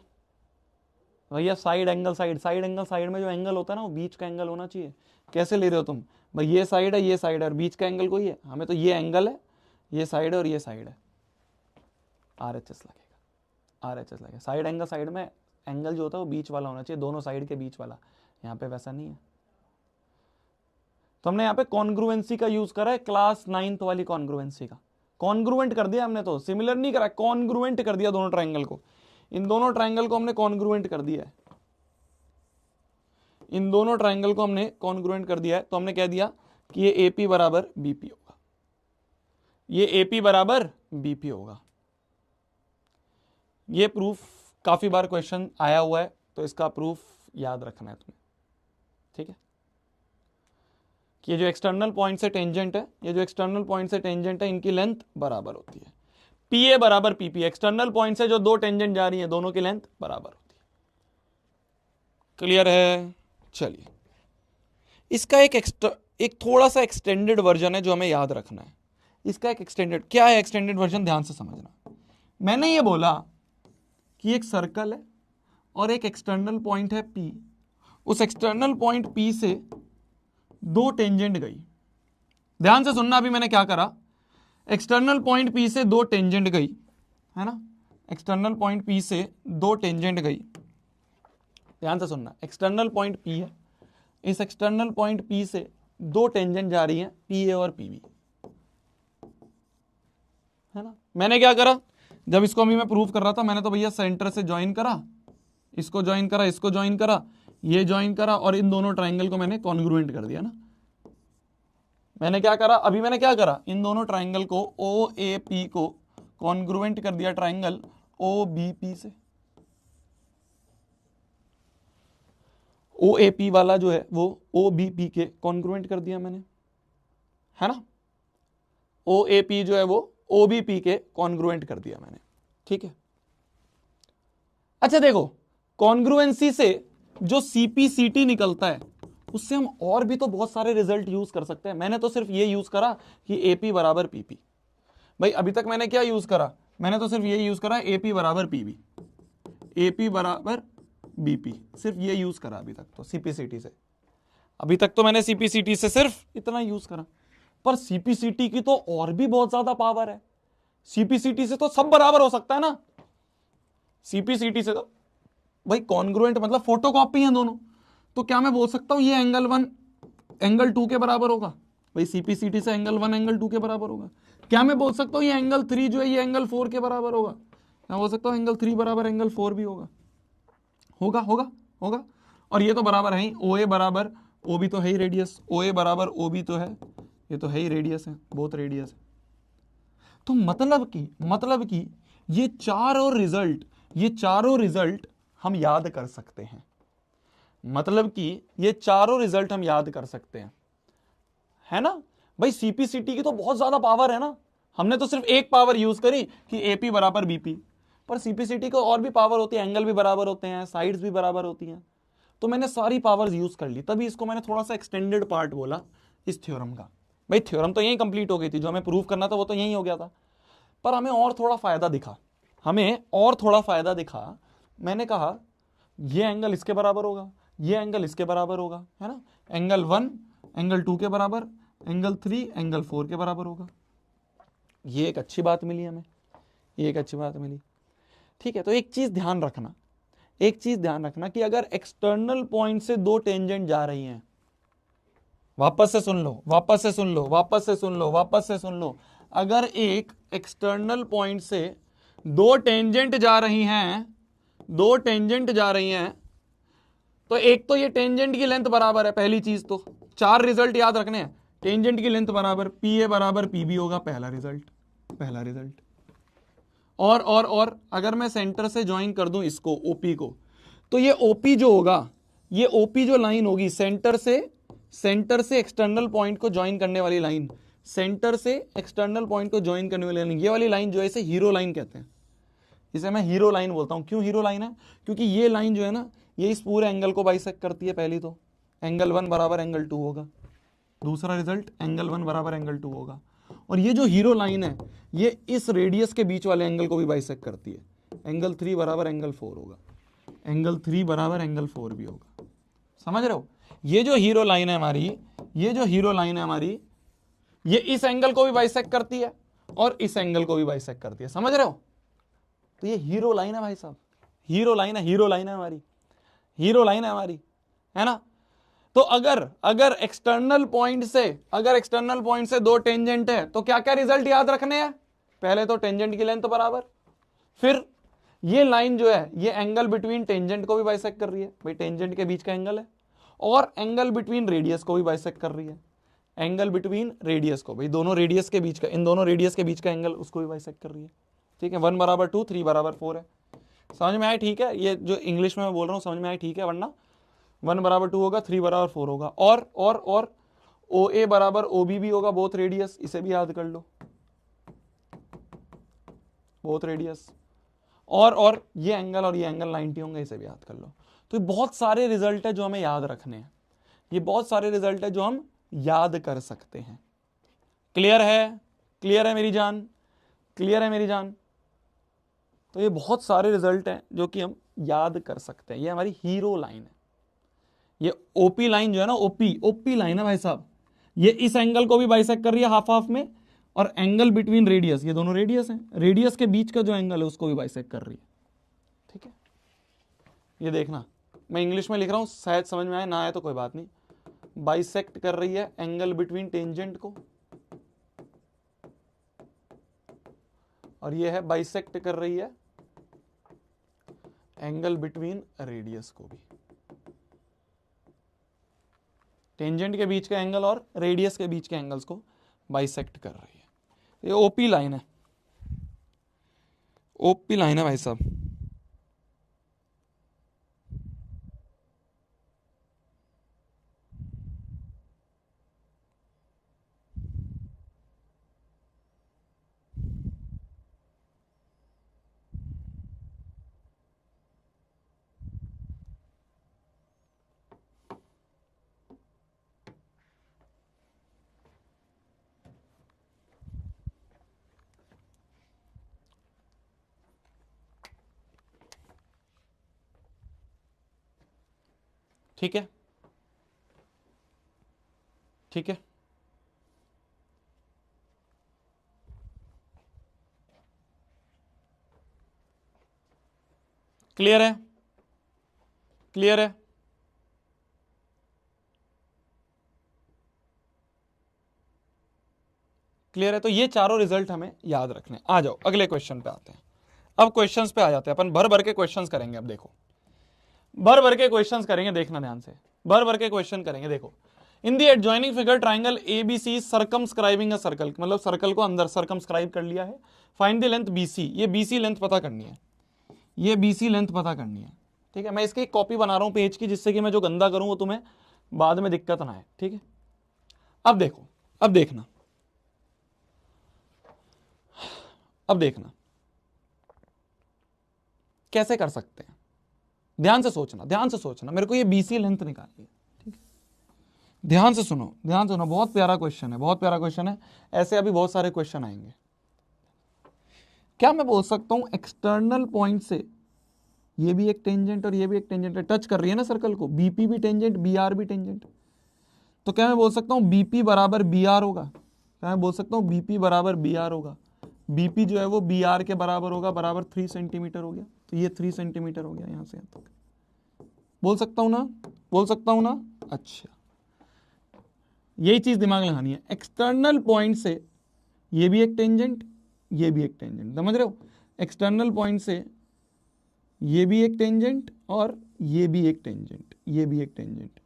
भैया, side angle, side angle, side में जो एंगल होता है ना वो बीच का एंगल होना चाहिए। कैसे ले रहे हो तुम भाई? ये साइड है, ये साइड है और बीच का एंगल कोई है? हमें तो ये एंगल है, ये साइड है और ये साइड है, RHS लगेगा, RHS लगेगा। साइड एंगल, साइड में एंगल जो होता है वो बीच वाला होना चाहिए, दोनों साइड के बीच वाला। यहाँ पे वैसा नहीं है। तो हमने यहाँ पे कॉन्ग्रुएंसी का यूज करा है, क्लास 9th वाली कॉन्ग्रुएंसी का। कॉन्ग्रुएंट कर दिया हमने, तो सिमिलर नहीं करा, कॉन्ग्रुएंट कर दिया दोनों ट्राइंगल को। इन दोनों ट्राइंगल को हमने कॉन्ग्रुएंट कर दिया है, इन दोनों ट्राइंगल को हमने कॉन्ग्रुएंट कर दिया है। तो हमने कह दिया कि ये AP बराबर BP होगा, ये AP बराबर BP होगा। ये प्रूफ काफी बार क्वेश्चन आया हुआ है, तो इसका प्रूफ याद रखना है तुम्हें। ठीक है, कि ये जो एक्सटर्नल पॉइंट से टेंजेंट है, ये जो एक्सटर्नल पॉइंट से टेंजेंट है, इनकी लेंथ बराबर होती है। PA बराबर PP, एक्सटर्नल पॉइंट से जो दो टेंजेंट जा रही है दोनों की लेंथ बराबर होती है। क्लियर है? चलिए, इसका एक थोड़ा सा एक्सटेंडेड वर्जन है जो हमें याद रखना है। इसका एक एक्सटेंडेड, क्या है एक्सटेंडेड वर्जन? ध्यान से समझना। मैंने ये बोला कि एक सर्कल है और एक एक्सटर्नल पॉइंट है P, उस एक्सटर्नल पॉइंट P से दो टेंजेंट गई, ध्यान से सुनना, अभी मैंने क्या करा, एक्सटर्नल पॉइंट P से दो टेंजेंट गई, है ना, एक्सटर्नल पॉइंट P से दो टेंजेंट गई, ध्यान से सुनना, एक्सटर्नल पॉइंट P है, इस एक्सटर्नल पॉइंट P से दो टेंजेंट जा रही हैं PA और PB, है ना। मैंने क्या करा, जब इसको अभी मैं प्रूव कर रहा था, मैंने तो भैया सेंटर से ज्वाइन करा, इसको ज्वाइन करा, इसको ज्वाइन करा, ये ज्वाइन करा, और इन दोनों ट्राइंगल को मैंने कॉन्ग्रुएंट कर दिया ना। मैंने क्या करा, अभी मैंने क्या करा, इन दोनों ट्राइंगल को OAP को कॉन्ग्रुएंट कर दिया ट्राइंगल OBP से, OAP वाला जो है वो OBP के कॉन्ग्रुएंट कर दिया मैंने, है ना, OAP जो है वो OBP के कॉन्ग्रुएंट कर दिया मैंने, ठीक है। अच्छा देखो, कॉन्ग्रुएंसी से जो CPCT निकलता है उससे हम और भी तो बहुत सारे रिजल्ट यूज कर सकते हैं। मैंने तो सिर्फ ये यूज करा कि AP बराबर PP, भाई अभी तक मैंने क्या यूज करा, मैंने तो सिर्फ ये यूज करा AP बराबर PB, AP बराबर BP, सिर्फ ये यूज करा अभी तक तो CPCT से, अभी तक तो मैंने CPCT से सिर्फ इतना यूज करा, पर CPCT की तो और भी बहुत ज्यादा पावर है, CPCT से तो सब बराबर हो सकता है ना, CPCT से तो भाई कॉन्ग्रुएंट मतलब फोटोकॉपी है दोनों, तो क्या मैं बोल सकता हूं ये एंगल 1 एंगल 2 के बराबर होगा, भाई CPCT से एंगल 1 एंगल 2 के बराबर होगा। क्या मैं बोल सकता हूं ये एंगल 3 जो है ये एंगल 4 के बराबर होगा, मैं बोल सकता हूं एंगल 3 बराबर एंगल 4 भी होगा, होगा होगा होगा। और ये तो बराबर है ही, OA बराबर OB तो है ही रेडियस, OA बराबर OB तो है, ये तो है ही रेडियस है, बहुत रेडियस है। तो मतलब कि ये चारों रिजल्ट हम याद कर सकते हैं, मतलब कि ये चारों रिजल्ट हम याद कर सकते हैं, है ना। भाई CPCT की तो बहुत ज्यादा पावर है ना, हमने तो सिर्फ एक पावर यूज करी कि AP बराबर BP, पर CPCT को और भी पावर होती है, एंगल भी बराबर होते हैं, साइड्स भी बराबर होती हैं, तो मैंने सारी पावर्स यूज कर ली, तभी इसको मैंने थोड़ा सा एक्सटेंडेड पार्ट बोला इस थ्योरम का। भाई थ्योरम तो यही कंप्लीट हो गई थी, जो हमें प्रूव करना था वो तो यही हो गया था, पर हमें और थोड़ा फायदा दिखा, मैंने कहा ये एंगल इसके बराबर होगा, ये एंगल इसके बराबर होगा, है ना, एंगल 1 एंगल 2 के बराबर, एंगल 3 एंगल 4 के बराबर होगा। ये एक अच्छी बात मिली हमें, ये एक अच्छी बात मिली, ठीक है। तो एक चीज ध्यान रखना कि अगर एक्सटर्नल पॉइंट से दो टेंजेंट जा रही हैं, वापस से सुन लो, अगर एक एक्सटर्नल पॉइंट से दो टेंजेंट जा रही हैं, तो एक तो ये टेंजेंट की लेंथ बराबर है, पहली चीज तो 4 रिजल्ट याद रखने हैं, टेंजेंट की लेंथ बराबर, PA बराबर PB होगा, पहला रिजल्ट। और अगर मैं सेंटर से ज्वाइन कर दूं इसको OP को, तो ये OP जो होगा, ये OP जो लाइन होगी सेंटर से एक्सटर्नल पॉइंट को ज्वाइन करने वाली लाइन, ये वाली लाइन जो है इसे हीरो लाइन कहते हैं, इसे मैं हीरो लाइन बोलता हूं। क्यों हीरो लाइन है? क्योंकि ये लाइन जो है ना, ये इस पूरे एंगल को बाइसेक्ट करती है। पहली तो एंगल 1 बराबर एंगल 2 होगा, दूसरा रिजल्ट एंगल 1 बराबर एंगल 2 होगा, और ये जो हीरो लाइन है ये इस रेडियस के बीच वाले एंगल को भी बाइसेक्ट करती है, एंगल 3 बराबर एंगल 4 होगा, एंगल 3 बराबर एंगल 4 भी होगा। समझ रहे हो? ये जो हीरो लाइन है हमारी, ये इस एंगल को भी बाइसेक्ट करती है और इस एंगल को भी बाइसेक्ट करती है। समझ रहे हो? तो ये हीरो लाइन है भाई साहब, हीरो लाइन है हमारी, है ना। तो अगर एक्सटर्नल पॉइंट से दो टेंजेंट है तो क्या क्या रिजल्ट याद रखने हैं? पहले तो टेंजेंट की लेंथ बराबर, फिर ये लाइन जो है ये एंगल बिटवीन टेंजेंट को भी बाइसेक्ट कर रही है, भाई टेंजेंट के बीच का एंगल है, और एंगल बिटवीन रेडियस को भी बाइसेक्ट कर रही है, एंगल बिटवीन रेडियस को, भाई दोनों रेडियस के बीच का, इन दोनों रेडियस के बीच का एंगल उसको भी बाइसेक्ट कर रही है। ठीक है, 1 बराबर 2, 3 बराबर 4 है। समझ में आया? ठीक है, ये जो इंग्लिश में मैं बोल रहा हूं समझ में आया? ठीक है, वरना 1 बराबर 2 होगा, 3 बराबर 4 होगा, और OA बराबर OB भी होगा, बोथ रेडियस, इसे भी याद कर लो, बोथ रेडियस, और ये एंगल 90 होंगे, इसे भी याद कर लो। तो ये बहुत सारे रिजल्ट है जो हमें याद रखने हैं, ये बहुत सारे रिजल्ट है जो हम याद कर सकते हैं। क्लियर है मेरी जान? तो ये बहुत सारे रिजल्ट हैं जो कि हम याद कर सकते हैं। ये हमारी हीरो लाइन है, ये ओपी लाइन जो है ना, ओपी ओपी लाइन है भाई साहब, ये इस एंगल को भी बाइसेक्ट कर रही है हाफ हाफ में, और एंगल बिटवीन रेडियस, ये दोनों रेडियस हैं, रेडियस के बीच का जो एंगल है उसको भी बाइसेक्ट कर रही है। ठीक है, ये देखना मैं इंग्लिश में लिख रहा हूं, शायद समझ में आए, ना आए तो कोई बात नहीं। बाइसेक्ट कर रही है एंगल बिटवीन टेंजेंट को, और ये है बाइसेक्ट कर रही है एंगल बिटवीन रेडियस को भी। टेंजेंट के बीच का एंगल और रेडियस के बीच के एंगल्स को बाइसेक्ट कर रही है। ये ओपी लाइन है, ओपी लाइन है भाई साहब। ठीक है, ठीक है, क्लियर है, क्लियर है। क्लियर है, तो ये चारों रिजल्ट हमें याद रखने। आ जाओ अगले क्वेश्चन पे आते हैं। अब क्वेश्चंस पे आ जाते हैं, अपन भर भर के क्वेश्चंस करेंगे। अब देखो, भर भर के क्वेश्चंस करेंगे, देखना ध्यान से, भर भर के क्वेश्चन करेंगे। देखो, in the adjoining figure triangle ABC circumscribing a circle, मतलब सर्कल को अंदर सर्कमस्क्राइब कर लिया है। फाइंड द लेंथ बीसी, ये बीसी लेंथ पता करनी है, ये बीसी लेंथ पता करनी है। ठीक है, मैं इसकी एक कॉपी बना रहा हूं पेज की, जिससे कि मैं जो गंदा करूं वो तुम्हें बाद में दिक्कत ना आए। ठीक है, अब देखो, अब देखना, अब देखना कैसे कर सकते हैं। ध्यान से सोचना, ध्यान से सोचना, मेरे को ये बीसी लेंथ निकालनी है। ठीक है, ध्यान से सुनो, ध्यान से सुनो, बहुत प्यारा क्वेश्चन है, बहुत प्यारा क्वेश्चन है। ऐसे अभी बहुत सारे क्वेश्चन आएंगे। क्या मैं बोल सकता हूं एक्सटर्नल पॉइंट से ये भी एक टेंजेंट और ये भी एक टेंजेंट है, टच कर रही है ना सर्कल को, बीपी भी टेंजेंट, बीआर भी टेंजेंट, तो क्या मैं बोल सकता हूं बीपी बराबर बीआर होगा? क्या मैं बोल सकता हूं बीपी बराबर बीआर होगा? बीपी जो है वो बीआर के बराबर होगा, बराबर 3 सेंटीमीटर हो गया, तो ये 3 सेंटीमीटर हो गया यहां से यहां तक। बोल सकता हूं ना, बोल सकता हूं ना? अच्छा, यही चीज दिमाग लगानी है। एक्सटर्नल पॉइंट से ये भी एक टेंजेंट, ये भी एक टेंजेंट, समझ रहे हो? एक्सटर्नल पॉइंट से ये भी एक टेंजेंट और ये भी एक टेंजेंट, ये भी एक टेंजेंट,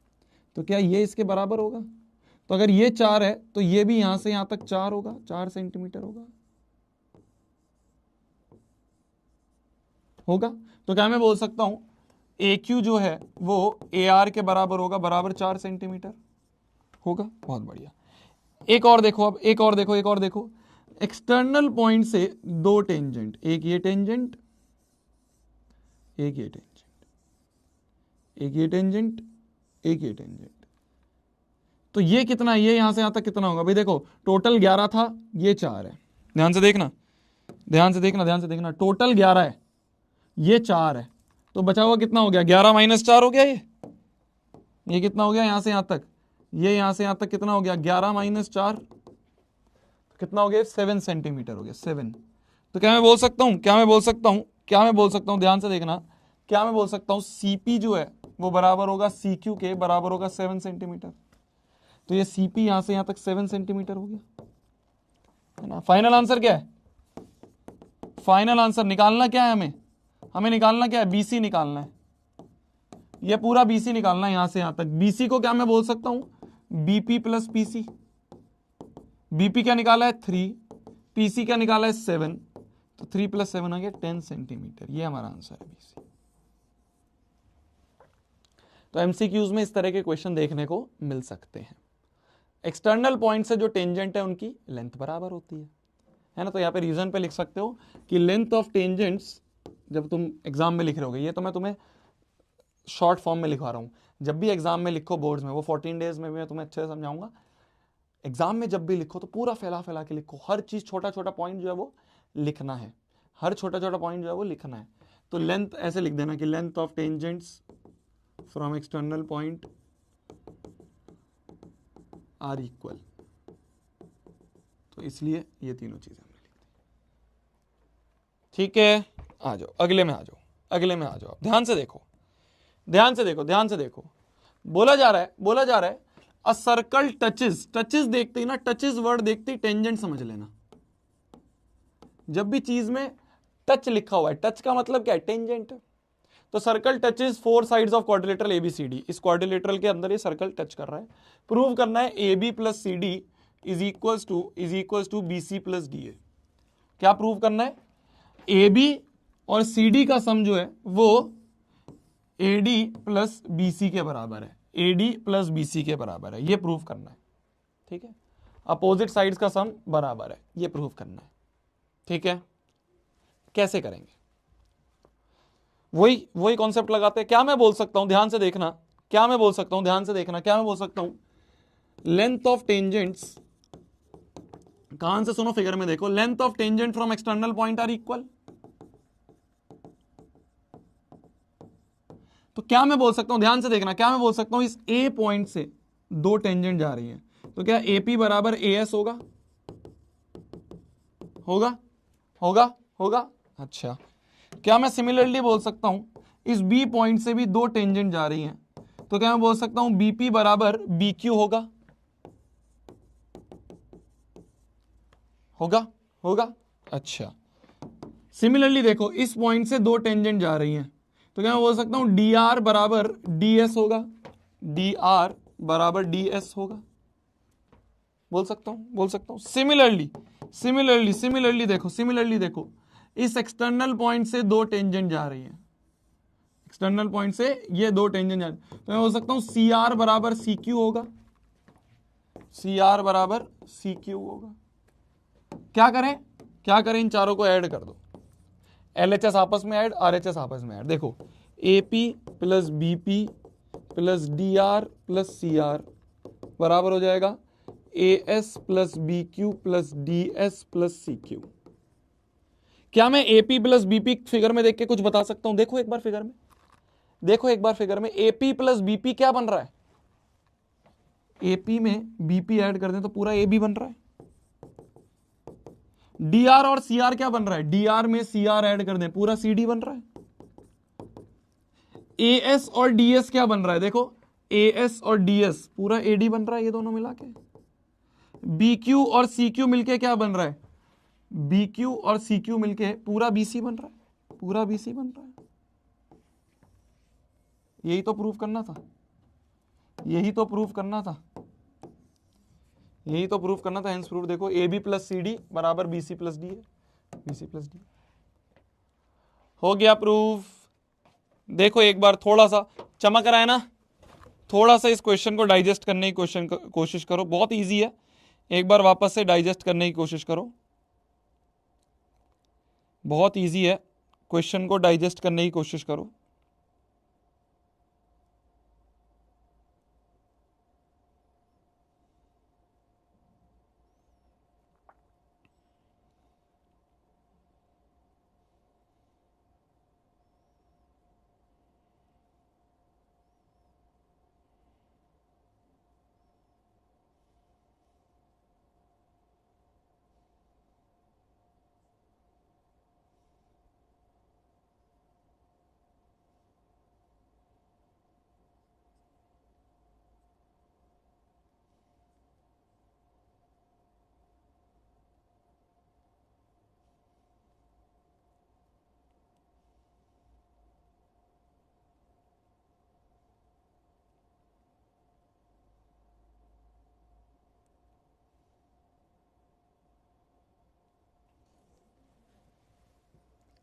तो क्या ये इसके बराबर होगा? तो अगर ये 4 है तो ये भी यहां से यहां तक 4 होगा, 4 सेंटीमीटर होगा, होगा। तो क्या मैं बोल सकता हूं ए क्यू जो है वो ए आर के बराबर होगा, बराबर 4 सेंटीमीटर होगा। बहुत बढ़िया। एक और देखो, अब एक और देखो, एक और देखो। एक्सटर्नल पॉइंट से दो टेंजेंट, एक ये टेंजेंट, एक ये टेंजेंट, एक ये टेंजेंट, एक ये टेंजेंट, तो ये कितना, ये यहां से यहां तक कितना होगा? भाई देखो, टोटल 11 था, ये 4 है। ध्यान से देखना, ध्यान से देखना, ध्यान से देखना, टोटल 11 है, ये 4 है, तो बचा हुआ कितना हो गया? 11 माइनस 4 हो गया ये कितना हो गया यहां से यहां तक? ये यहां से यहां तक कितना हो गया? 11 माइनस 4 कितना हो गया? 7 सेंटीमीटर हो गया, 7। तो क्या मैं बोल सकता हूं, क्या मैं बोल सकता हूं, क्या मैं बोल सकता हूं, ध्यान से देखना, क्या मैं बोल सकता हूं सीपी जो है वो बराबर होगा सीक्यू के, बराबर होगा 7 सेंटीमीटर। तो ये सीपी यहां से यहां तक 7 सेंटीमीटर हो गया, है ना? फाइनल आंसर क्या है? फाइनल आंसर निकालना क्या है हमें? हमें निकालना क्या है? बीसी निकालना है, ये पूरा बीसी निकालना है यहां से यहां तक। बीसी को क्या मैं बोल सकता हूं? BP plus PC. बीपी क्या निकाला है? 3, पीसी क्या निकाला है? 7, तो 3 + 7 आ गया 10 सेंटीमीटर। ये हमारा आंसर है बीसी। तो एमसीक्यूज में इस तरह के क्वेश्चन देखने को मिल सकते हैं। एक्सटर्नल पॉइंट से जो टेंजेंट है उनकी लेंथ बराबर होती है ना? तो यहाँ पे रीजन पे लिख सकते हो कि लेंथ ऑफ टेंजेंट्स, जब तुम एग्जाम में लिख रहे होगे, ये तो मैं तुम्हें शॉर्ट फॉर्म में लिखवा रहा हूँ, जब भी एग्जाम में लिखो बोर्ड्स में, वो 14 डेज में भी मैं तुम्हें अच्छे से समझाऊंगा। एग्जाम में जब भी लिखो तो पूरा फैला फैला के लिखो, हर चीज छोटा छोटा पॉइंट जो है वो लिखना है, हर छोटा छोटा पॉइंट जो है वो लिखना है। तो लेंथ ऐसे लिख देना कि length of tangents from external point are equal, तो इसलिए ये तीनों चीजें हमने लिख दी। ठीक है, आ जाओ अगले में, आ जाओ अगले में, आ जाओ। ध्यान से देखो, ध्यान से देखो, ध्यान से देखो। बोला जा रहा है अ सर्कल टचेस, टचेस देखते ही ना, टचेस वर्ड देखते ही टेंजेंट समझ लेना। जब भी चीज में टच लिखा हुआ है, टच का मतलब क्या है? टेंजेंट। तो circle touches four sides of quadrilateral A B C D, इस क्वाड्रिलेटरल के अंदर ये सर्कल टच कर रहा है। प्रूव करना है A B plus C D is equals to B C plus D A. क्या प्रूव करना है? ए बी और सी डी का सम जो है वो A D plus B C के बराबर है, A D plus B C के बराबर है, ये प्रूव करना है। ठीक है, अपोजिट साइड्स का सम बराबर है, ये प्रूव करना है। ठीक है, कैसे करेंगे? वही कॉन्सेप्ट लगाते हैं। क्या मैं बोल सकता हूं, ध्यान से देखना, क्या मैं बोल सकता हूं, ध्यान से देखना, क्या मैं बोल सकता हूं? लेंथ ऑफ टेंजेंट्स, कहां से सुनो, फिगर में देखो, length of tangent from external point are equal. तो क्या मैं बोल सकता हूं, ध्यान से देखना, क्या मैं बोल सकता हूं? इस ए पॉइंट से दो टेंजेंट जा रही हैं, तो क्या एपी बराबर ए एस होगा? होगा, होगा, होगा। अच्छा, क्या मैं सिमिलरली बोल सकता हूं इस बी पॉइंट से भी दो टेंजेंट जा रही हैं, तो क्या मैं बोल सकता हूं बीपी बराबर बी क्यू होगा? होगा, होगा। अच्छा, सिमिलरली देखो, इस पॉइंट से दो टेंजेंट जा रही हैं, तो क्या मैं बोल सकता हूं डी आर बराबर डी एस होगा? डी आर बराबर डी एस होगा, बोल सकता हूं, बोल सकता हूं। सिमिलरली देखो, इस एक्सटर्नल पॉइंट से दो टेंजेंट जा रही हैं, एक्सटर्नल पॉइंट से ये दो टेंजेंट जा रही हैं, तो मैं बोल सकता हूं सी आर बराबर सी क्यू होगा, सी आर बराबर सी क्यू होगा। क्या करें, इन चारों को ऐड कर दो, LHS आपस में ऐड, RHS आपस में ऐड। देखो, AP plus BP plus DR plus CR बराबर हो जाएगा AS plus BQ plus DS plus CQ। क्या मैं AP प्लस BP फिगर में देख के कुछ बता सकता हूं? देखो एक बार फिगर में, देखो एक बार फिगर में, AP प्लस BP क्या बन रहा है? AP में BP ऐड कर दें तो पूरा AB बन रहा है। DR और CR क्या बन रहा है? DR में CR ऐड कर दें, पूरा CD बन रहा है। AS और DS क्या बन रहा है? देखो, AS और DS पूरा AD बन रहा है, ये दोनों मिला के। BQ और CQ मिलके क्या बन रहा है? BQ और CQ मिलके पूरा BC बन रहा है, पूरा BC बन रहा है। यही तो प्रूफ करना था, यही तो प्रूफ करना था, यही तो प्रूफ करना था। हेंस प्रूफ देखो, AB प्लस CD बराबर BC प्लस D है, BC प्लस D हो गया प्रूफ। देखो एक बार थोड़ा सा चमक रहा है ना, थोड़ा सा इस क्वेश्चन को डाइजेस्ट करने की कोशिश करो, बहुत इजी है। एक बार वापस से डाइजेस्ट करने की कोशिश करो, बहुत इजी है, क्वेश्चन को डाइजेस्ट करने की कोशिश करो।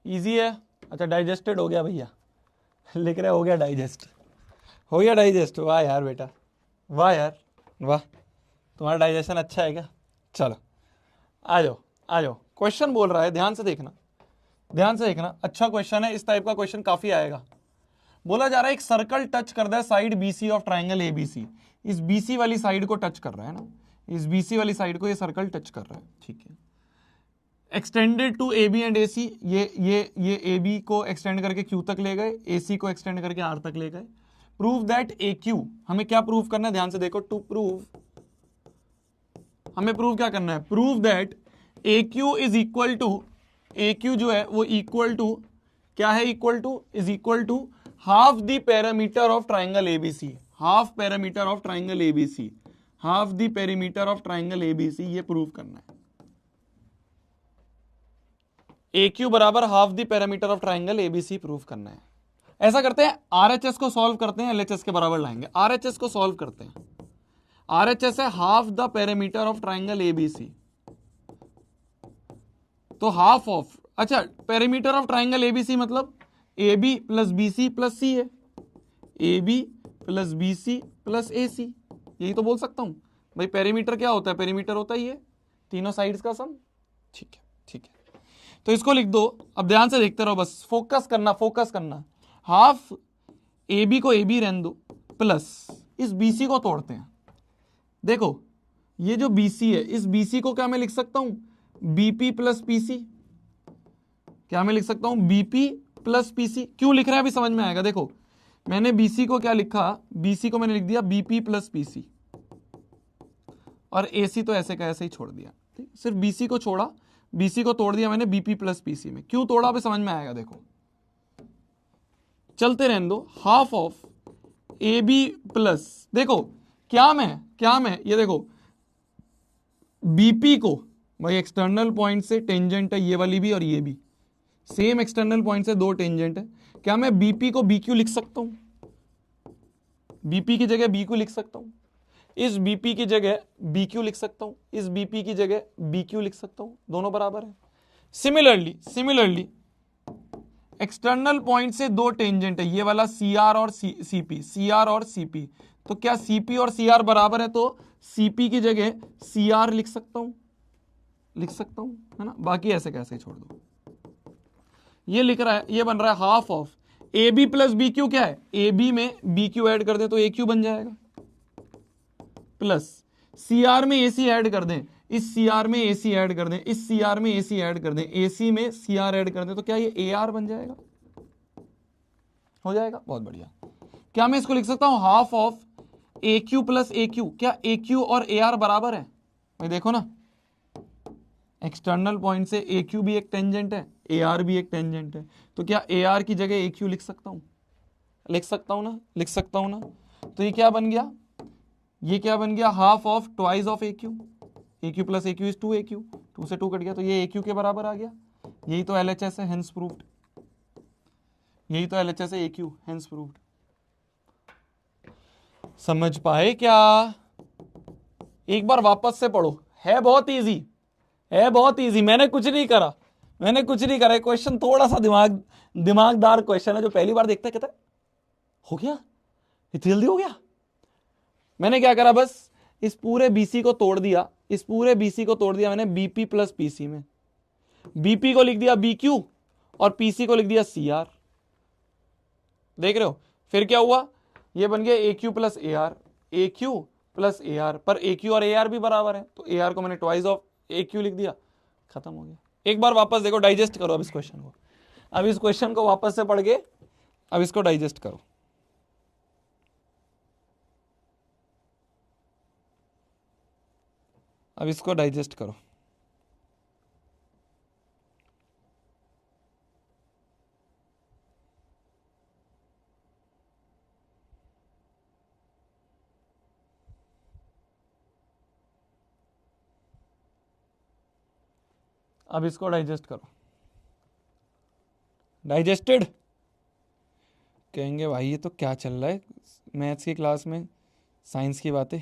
इजी है। अच्छा, डाइजेस्टेड हो गया भैया, लिख रहे हो गया डाइजेस्ट, हो गया डाइजेस्ट। वाह यार बेटा, वाह यार वाह, तुम्हारा डाइजेशन अच्छा है क्या? चलो आ जाओ, आ जाओ। क्वेश्चन बोल रहा है, ध्यान से देखना, ध्यान से देखना, अच्छा क्वेश्चन है, इस टाइप का क्वेश्चन काफी आएगा। बोला जा रहा है एक सर्कल टच कर दे side BC of triangle ABC, इस BC वाली साइड को टच कर रहा है ना, इस BC वाली साइड को ये सर्कल टच कर रहा है, ठीक है। Extended to AB and AC, ये AB को एक्सटेंड करके Q तक ले गए, AC को एक्सटेंड करके R तक ले गए। प्रूव दैट AQ, हमें क्या प्रूव करना है? ध्यान से देखो, टू प्रूव हमें प्रूव क्या करना है, prove that A Q is equal to, A Q जो है वो इक्वल टू क्या है, equal to is equal to half the parameter of triangle A B C, half perimeter of triangle A B C, half the parameter of triangle A B C, ये prove करना है। A Q बराबर half the parameter of triangle A B C prove करना है। ऐसा करते हैं, RHS को सॉल्व करते हैं, एलएचएस के बराबर लाएंगे। आरएचएस को सॉल्व करते हैं, आरएचएस है half the parameter of triangle ABC, तो हाफ ऑफ, अच्छा पैरामीटर ऑफ ट्राइंगल एबीसी मतलब A B plus B C plus C है, A B plus B C plus A C, यही तो बोल सकता हूं भाई। पैरामीटर क्या होता है, पैरामीटर होता है ये तीनों साइड्स का सम। ठीक है, ठीक है, तो इसको लिख दो। अब ध्यान से देखते रहो, बस फोकस करना, फोकस करना। हाफ ए बी को ए बी रहने दो, प्लस इस बी सी को तोड़ते हैं। देखो ये जो बी सी है, इस बी सी को क्या मैं लिख सकता हूं, बीपी प्लस पीसी, क्या मैं लिख सकता हूं, बीपी प्लस पीसी। क्यों लिख रहे हैं अभी समझ में आएगा। देखो मैंने बीसी को क्या लिखा, बीसी को मैंने लिख दिया बीपी प्लस पीसी, और एसी तो ऐसे का ऐसे ही छोड़ दिया। ठीक, सिर्फ बीसी को छोड़ा, बीसी को तोड़ दिया मैंने बीपी प्लस पीसी में। क्यों तोड़ा अभी समझ में आएगा। देखो चलते रहने दो, half of A B plus, देखो क्या मैं ये देखो बीपी को भाई एक्सटर्नल पॉइंट से टेंजेंट है ये वाली भी और ये भी, सेम एक्सटर्नल पॉइंट से दो टेंजेंट है। क्या मैं बीपी को बीक्यू लिख सकता हूं, बीपी की जगह बीक्यू लिख सकता हूं, इस बीपी की जगह बीक्यू लिख सकता हूं, इस बीपी की जगह बीक्यू लिख सकता हूं, दोनों बराबर है। सिमिलरली एक्सटर्नल पॉइंट से दो टेंजेंट है, ये वाला सी आर और सीपी, सी आर और सीपी, तो क्या सीपी और सी आर बराबर है, तो सीपी की जगह सी आर लिख सकता हूं, है ना। बाकी ऐसे कैसे छोड़ दो। ये लिख रहा है, ये बन रहा है half of A B plus B Q, क्या है ए बी में बी क्यू एड कर दे तो ए क्यू बन जाएगा, प्लस सी आर में ए सी ऐड कर दें, इस सी आर में ए सी ऐड कर दें, इस सी आर में ए सी ऐड कर दें, ए सी में सी आर ऐड कर दें, तो क्या ये ए आर बन जाएगा, हो जाएगा। बहुत बढ़िया। क्या मैं इसको लिख सकता हूं half of A Q plus A Q, क्या ए क्यू और ए आर बराबर है भाई। देखो ना एक्सटर्नल पॉइंट से ए क्यू भी एक टेंजेंट है, ए आर भी एक टेंजेंट है, तो क्या ए आर की जगह ए क्यू लिख सकता हूं, लिख सकता हूं ना। तो ये क्या बन गया, ये क्या बन गया, half of twice of A Q plus A Q is two A Q, two से टू कट गया तो ये ए क्यू के बराबर आ गया। यही तो एल एच एस है, हेंस प्रूव्ड, यही तो एल एच एस है ए क्यू, हेंस प्रूव्ड। समझ पाए क्या। एक बार वापस से पढ़ो, है बहुत इजी, है बहुत इजी। मैंने कुछ नहीं करा, क्वेश्चन थोड़ा सा दिमागदार क्वेश्चन है, जो पहली बार देखता है कहता है हो गया, इतनी जल्दी हो गया। मैंने क्या करा, बस इस पूरे बीसी को तोड़ दिया, मैंने बीपी प्लस पीसी में, बीपी को लिख दिया बीक्यू और पीसी को लिख दिया सी आर। देख रहे हो फिर क्या हुआ, ये बन गया A Q plus A R, A Q plus A R, पर ए क्यू और ए आर भी बराबर है, तो ए आर को मैंने ट्वाइस ऑफ ए क्यू लिख दिया, खत्म हो गया। एक बार वापस देखो, डाइजेस्ट करो अब इस क्वेश्चन को, अब इस क्वेश्चन को वापस से पढ़ के अब इसको डाइजेस्ट करो। अब इसको डाइजेस्ट करो। अब इसको डाइजेस्ट करो। डाइजेस्टेड कहेंगे भाई ये तो क्या चल रहा है मैथ्स की क्लास में, साइंस की बातें।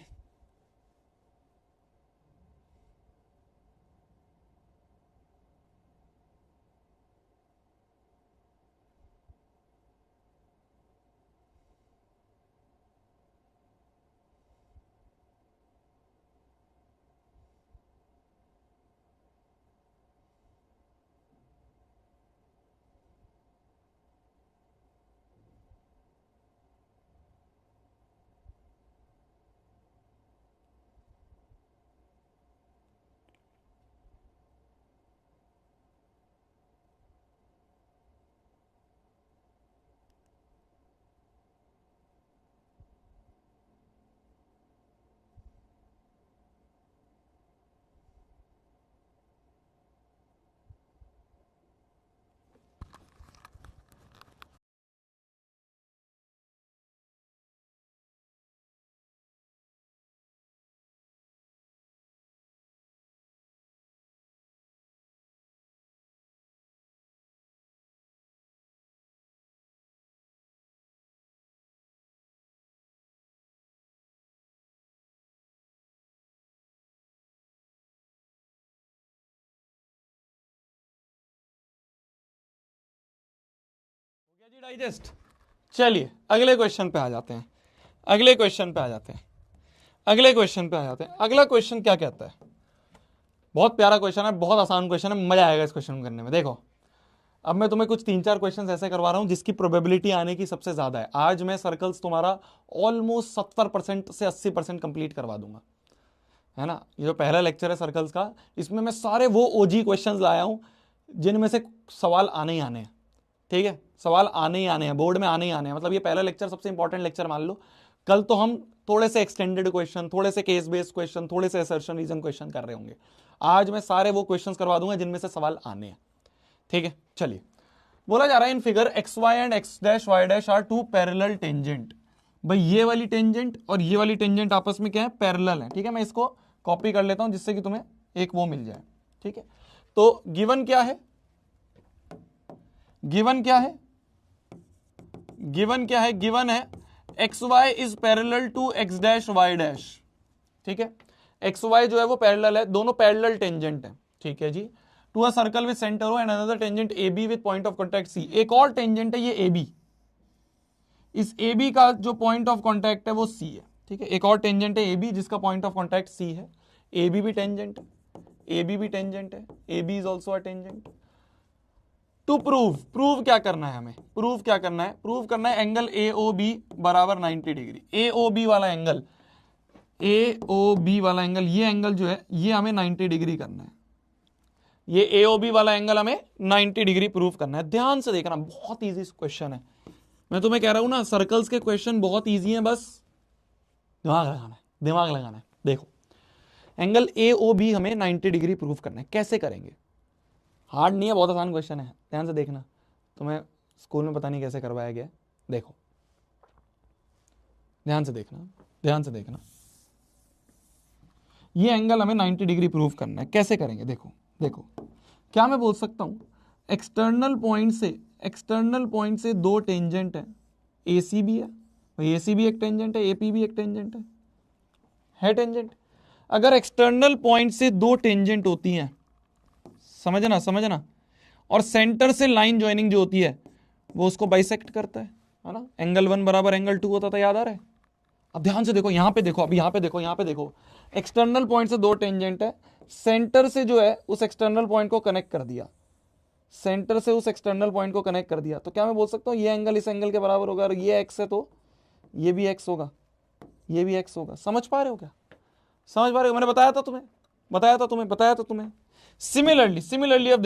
जी डाइजेस्ट। चलिए अगले क्वेश्चन पे आ जाते हैं, अगले क्वेश्चन पे आ जाते हैं, अगले क्वेश्चन पे आ जाते हैं। अगला क्वेश्चन क्या कहता है, बहुत प्यारा क्वेश्चन है, बहुत आसान क्वेश्चन है, मजा आएगा इस क्वेश्चन करने में। देखो अब मैं तुम्हें कुछ 3-4 क्वेश्चन ऐसे करवा रहा हूं जिसकी प्रोबेबिलिटी आने की सबसे ज्यादा है। आज मैं सर्कल्स तुम्हारा ऑलमोस्ट 70% से 80% कंप्लीट करवा दूंगा, है ना। ये जो पहला लेक्चर है सर्कल्स का, इसमें मैं सारे वो ओजी क्वेश्चंस लाया हूं जिनमें से सवाल आने ही आने हैं, ठीक है, सवाल आने ही आने हैं, बोर्ड में आने ही आने हैं। मतलब ये पहला लेक्चर सबसे इंपॉर्टेंट लेक्चर मान लो। कल तो हम थोड़े से एक्सटेंडेड क्वेश्चन, थोड़े से केस बेस्ड क्वेश्चन, थोड़े से असर्शन रीजन क्वेश्चन कर रहे होंगे। आज मैं सारे वो क्वेश्चंस करवा दूंगा जिनमें से सवाल आने हैं, ठीक है। चलिए बोला जा रहा है in figure X Y and X dash Y dash are two parallel tangent. भाई ये वाली टेंजेंट और ये वाली टेंजेंट आपस में क्या है, पैरेलल है, ठीक है। मैं इसको कॉपी कर लेता हूं जिससे कि तुम्हें एक वो मिल जाए, ठीक है। तो गिवन क्या है, गिवन क्या है, गिवन क्या है, गिवन है X Y is parallel to X dash Y dash, ठीक है। एक्स वाई जो है वो पैरेलल है, दोनों पैरेलल टेंजेंट है, ठीक है जी। To a circle with centre O and another tangent A B with point of contact C. एक और टेंजेंट है ये ए बी, इस ए बी का जो पॉइंट ऑफ कॉन्टैक्ट है वो सी है, ठीक है। एक और टेंजेंट है ए बी जिसका पॉइंट ऑफ कॉन्टैक्ट सी है। ए बी भी टेंजेंट है, ए बी भी टेंजेंट है, A B is also a tangent. To prove, prove क्या करना है हमें, प्रूव क्या करना है, प्रूव करना है एंगल ए ओ बी बराबर 90 डिग्री। ए ओ बी वाला एंगल, ए ओ बी वाला एंगल, ये एंगल जो है ये हमें 90 डिग्री करना है। ये ए ओ बी वाला एंगल हमें 90 डिग्री प्रूव करना है। ध्यान से देखना, बहुत इजी क्वेश्चन है। मैं तुम्हें कह रहा हूं ना सर्कल्स के क्वेश्चन बहुत इजी हैं, बस दिमाग लगाना है, दिमाग लगाना है। देखो एंगल ए ओ बी हमें 90 डिग्री प्रूव करना है, कैसे करेंगे। हार्ड नहीं है, बहुत आसान क्वेश्चन है, ध्यान से देखना। तुम्हें स्कूल में पता नहीं कैसे करवाया गया, देखो ध्यान से देखना, ध्यान से देखना। ये एंगल हमें 90 डिग्री प्रूव करना है, कैसे करेंगे। देखो देखो क्या मैं बोल सकता हूं, एक्सटर्नल पॉइंट से दो टेंजेंट है, ए सी भी है, ए सी भी एक टेंजेंट है, ए पी भी एक टेंजेंट है टेंजेंट। अगर एक्सटर्नल पॉइंट से दो टेंजेंट होती हैं, समझना समझना, और सेंटर से लाइन ज्वाइनिंग जो होती है वो उसको बाइसेक्ट करता है ना। एंगल 1 बराबर एंगल 2 होता था, याद आ रहा है। अब ध्यान से देखो, यहां पे देखो, अब यहां पे देखो, यहां पे देखो, एक्सटर्नल पॉइंट से दो टेंजेंट है, सेंटर से जो है उस एक्सटर्नल पॉइंट को कनेक्ट कर दिया, सेंटर से उस एक्सटर्नल पॉइंट को कनेक्ट कर दिया। तो क्या मैं बोल सकता हूं ये एंगल इस एंगल के बराबर होगा, और ये एक्स है तो ये भी एक्स होगा, ये भी एक्स होगा। समझ पा रहे हो क्या, समझ पा रहे हो, मैंने बताया था तुम्हें, बताया था तुम्हें, बताया था तुम्हें। सिमिलरली अब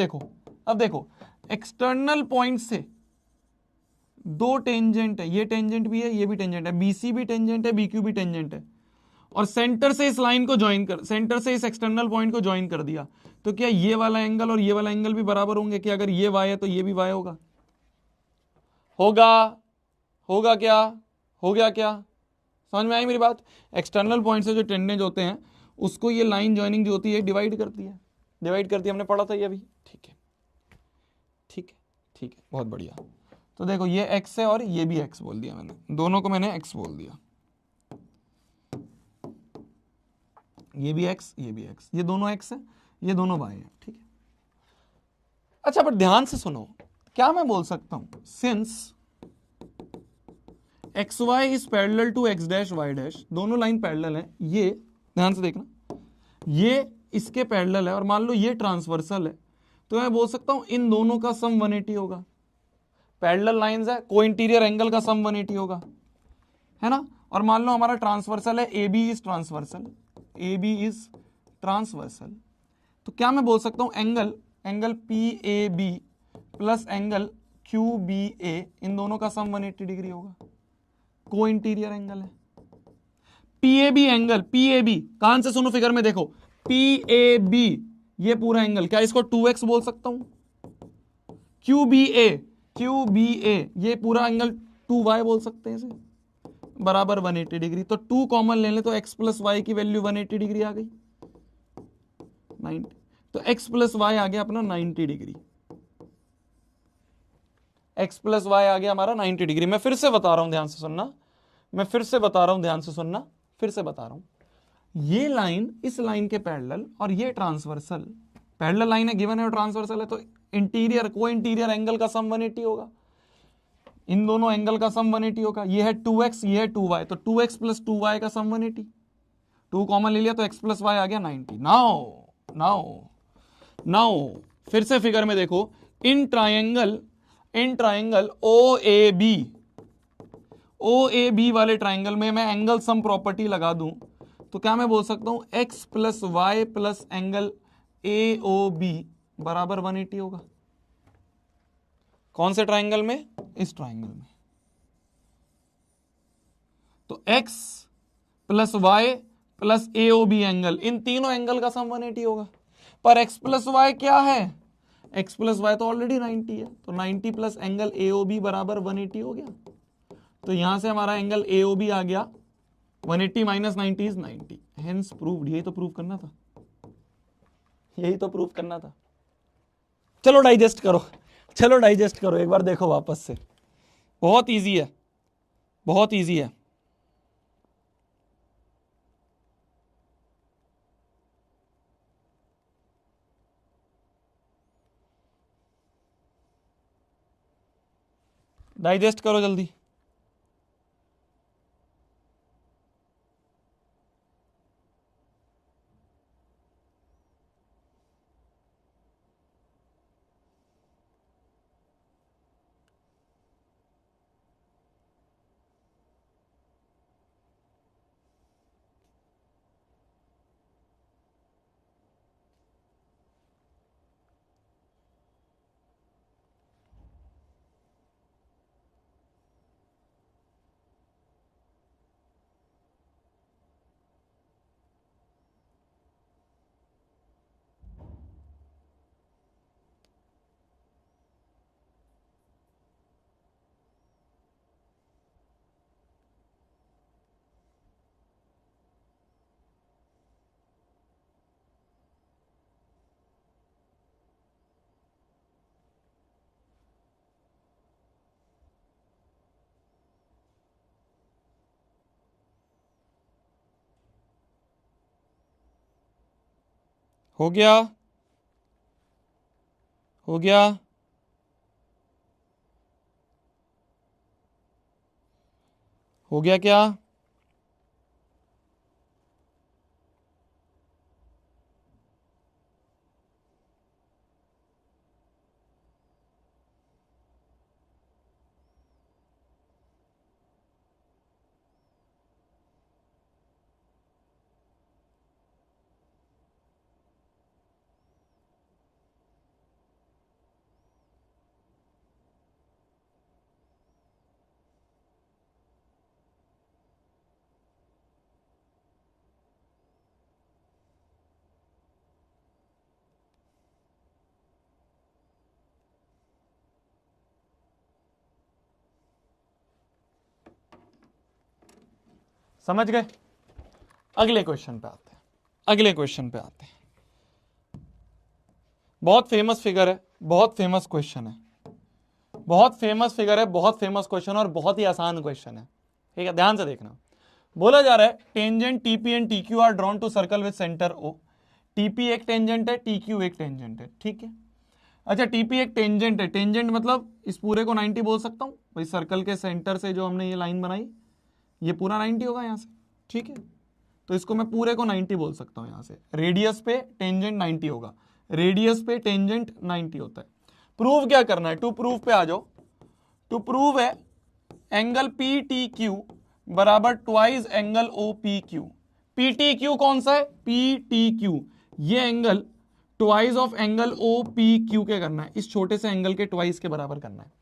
देखो एक्सटर्नल पॉइंट से दो टेंजेंट है, ये टेंजेंट भी है, ये भी टेंजेंट है, बीसी भी टेंजेंट है, बीक्यू भी टेंजेंट है, और सेंटर से इस लाइन को ज्वाइन कर, सेंटर से इस एक्सटर्नल पॉइंट को ज्वाइन कर दिया। तो क्या ये वाला एंगल और ये वाला एंगल भी बराबर होंगे कि अगर ये y है तो ये भी y होगा, होगा क्या, हो गया क्या, समझ में आई मेरी बात। एक्सटर्नल पॉइंट से जो टेंजेंट होते हैं उसको ये लाइन ज्वाइनिंग जो होती है डिवाइड करती है, हमने पढ़ा था ये अभी, ठीक है ठीक है ठीक है, बहुत बढ़िया। तो देखो ये x है और ये भी x बोल दिया मैंने, दोनों को मैंने x बोल दिया, ये भी x, ये भी x, ये दोनों x है, ये दोनों y है, ठीक है। अच्छा पर ध्यान से सुनो, क्या मैं बोल सकता हूं, since X Y is parallel to X dash Y dash, दोनों लाइन पैरेलल है, ये ध्यान से देखना, ये इसके पैरेलल है और मान लो ये ट्रांसवर्सल है, तो मैं बोल सकता हूं इन दोनों का सम 180 होगा। पैरेलल लाइंस है, को इंटीरियर एंगल का सम 180 होगा, है ना। और मान लो हमारा ट्रांसवर्सल है, A B is transversal, A B is transversal, तो क्या मैं बोल सकता हूं angle P A B plus angle Q B A, इन दोनों का सम 180 डिग्री होगा, को इंटीरियर एंगल है। पीएबी एंगल, पीएबी कान से सुनो, फिगर में देखो, पीएबी ये पूरा एंगल, क्या इसको 2x बोल सकता हूं। क्यूबीए ये पूरा एंगल 2y बोल सकते हैं इसे, बराबर 180 डिग्री। तो 2 कॉमन ले ले तो x प्लस वाई की वैल्यू 180 डिग्री आ गई, 90, तो x प्लस वाई आ गया अपना 90 डिग्री, x प्लस वाई आ गया हमारा 90 डिग्री। मैं फिर से बता रहा हूं, ध्यान से सुनना, मैं फिर से बता रहा हूं, ध्यान से सुनना, फिर से बता रहा हूं, ये लाइन इस लाइन के पैरेलल और ये ट्रांसवर्सल, पैरेलल लाइन है गिवन है और ट्रांसवर्सल है, तो इंटीरियर को इंटीरियर एंगल का सम 180 होगा। इन दोनों एंगल का सम 180 होगा। ये है 2x, ये है 2y, तो 2x प्लस 2y का सम 180। 2 कॉमन ले लिया तो x प्लस वाई आ गया 90। नाउ नाउ नाउ फिर से फिगर में देखो, in triangle O A B वाले ट्रायंगल में मैं एंगल सम प्रॉपर्टी लगा दूं तो क्या मैं बोल सकता हूं x plus Y plus angle A O B बराबर 180 होगा। कौन से ट्रायंगल में? इस ट्रायंगल में। तो x प्लस वाई प्लस ए ओ बी एंगल, इन तीनों एंगल का सम 180 होगा। पर x प्लस वाई क्या है? x प्लस वाई तो ऑलरेडी 90 है, तो 90 plus angle A O B बराबर 180 हो गया। तो यहां से हमारा एंगल ए ओ बी आ गया 180 माइनस 90 इज 90। Hence proved. यही तो प्रूव करना था, यही तो प्रूव करना था। चलो डाइजेस्ट करो, चलो डाइजेस्ट करो, एक बार देखो वापस से। बहुत इजी है, बहुत इजी है। डाइजेस्ट करो जल्दी। हो गया, हो गया। हो गया क्या? समझ गए? अगले क्वेश्चन पे आते हैं, अगले क्वेश्चन पे आते हैं। बहुत फेमस फिगर है, बहुत फेमस क्वेश्चन है, बहुत फेमस फिगर है, बहुत फेमस क्वेश्चन और बहुत ही आसान क्वेश्चन है। ठीक है, ध्यान से देखना। बोला जा रहा है tangent T P and T Q are drawn to circle with centre O. T P एक टेंजेंट है, टीक्यू एक टेंजेंट है। ठीक है, अच्छा टीपी एक टेंजेंट है, टेंजेंट मतलब इस पूरे को 90 बोल सकता हूं भाई। सर्कल के सेंटर से जो हमने ये लाइन बनाई, ये पूरा 90 होगा यहां से। ठीक है, तो इसको मैं पूरे को 90 बोल सकता हूं यहां से। रेडियस पे टेंजेंट 90 होगा, रेडियस पे टेंजेंट 90 होता है। प्रूव क्या करना है? टू प्रूव पे आ जाओ। टू प्रूव है एंगल पी टी क्यू बराबर twice angle O P Q. P T Q कौन सा है? पी टी क्यू, ये angle twice of angle O P Q के करना है, इस छोटे से एंगल के ट्वाइस के बराबर करना है।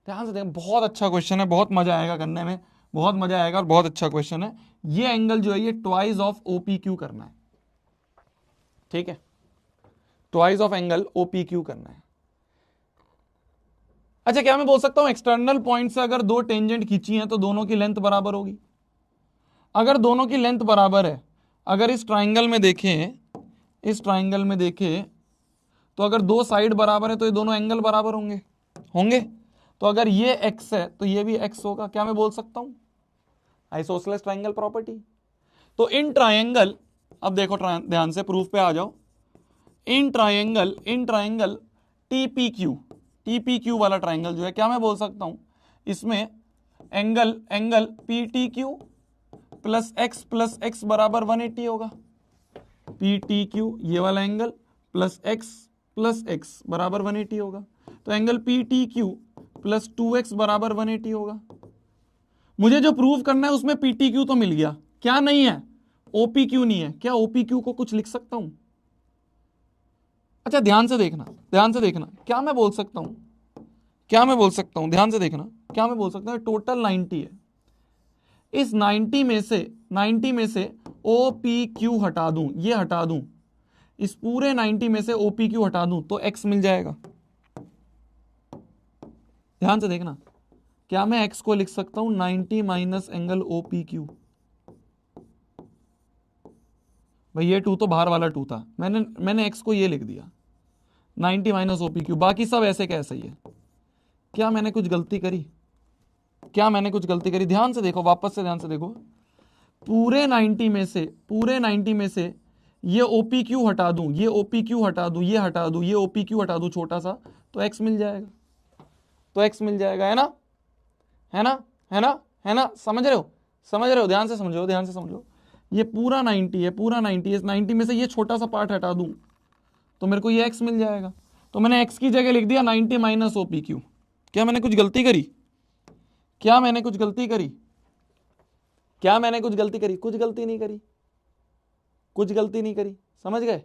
ध्यान से देखें, बहुत अच्छा क्वेश्चन है, बहुत मजा आएगा करने में, बहुत मजा आएगा और बहुत अच्छा क्वेश्चन है। ये एंगल जो है ये ट्वाइस ऑफ ओपी क्यू करना है। ठीक है, twice of angle OP Q करना है। अच्छा, क्या मैं बोल सकता हूं एक्सटर्नल पॉइंट से अगर दो टेंजेंट खींची हैं तो दोनों की लेंथ बराबर होगी? अगर दोनों की लेंथ बराबर है, अगर इस ट्राइंगल में देखें, इस ट्राइंगल में देखें तो अगर दो साइड बराबर है तो ये दोनों एंगल बराबर होंगे, होंगे। तो अगर ये x है तो ये भी x होगा। क्या मैं बोल सकता हूं आइसोसेलेस ट्राइंगल प्रॉपर्टी? तो इन ट्राइंगल, अब देखो ध्यान से प्रूफ पे आ जाओ। इन ट्राइंगल टीपीक्यू, TPQ वाला ट्राइंगल जो है, क्या मैं बोल सकता हूं इसमें एंगल PTQ प्लस एक्स बराबर 180 होगा। PTQ ये वाला एंगल प्लस एक्स बराबर 180 होगा। तो एंगल PTQ प्लस 2x बराबर 180 होगा। मुझे जो प्रूव करना है उसमें PTQ तो मिल गया, क्या नहीं है? OPQ नहीं है। क्या OPQ को कुछ लिख सकता हूं? अच्छा ध्यान से देखना, क्या मैं बोल सकता हूं, ध्यान से देखना, क्या मैं बोल सकता हूं? टोटल 90 है, इस 90 में से OPQ हटा दूं, ये हटा दूं, इस पूरे 90 में से OPQ हटा दूं तो x मिल जाएगा। ध्यान से देखना, क्या मैं x को लिख सकता हूं 90 माइनस एंगल OPQ? भाई ये 2 तो बाहर वाला 2 था, मैंने x को ये लिख दिया 90 माइनस OPQ, बाकी सब ऐसे कैसे ही है। क्या मैंने कुछ गलती करी? ध्यान से देखो, वापस से ध्यान से देखो, पूरे 90 में से ये OPQ हटा दूं, ये OPQ हटा दूं, ये हटा दूं, ये OPQ हटा दूं छोटा सा, तो x मिल जाएगा, है ना? समझ रहे हो? ध्यान से समझो, ये पूरा 90 है, इस 90 में से ये छोटा सा पार्ट हटा दूं तो मेरे को ये x मिल जाएगा। तो मैंने x की जगह लिख दिया 90 माइनस OPQ। क्या मैंने कुछ गलती करी? कुछ गलती नहीं करी, समझ गए?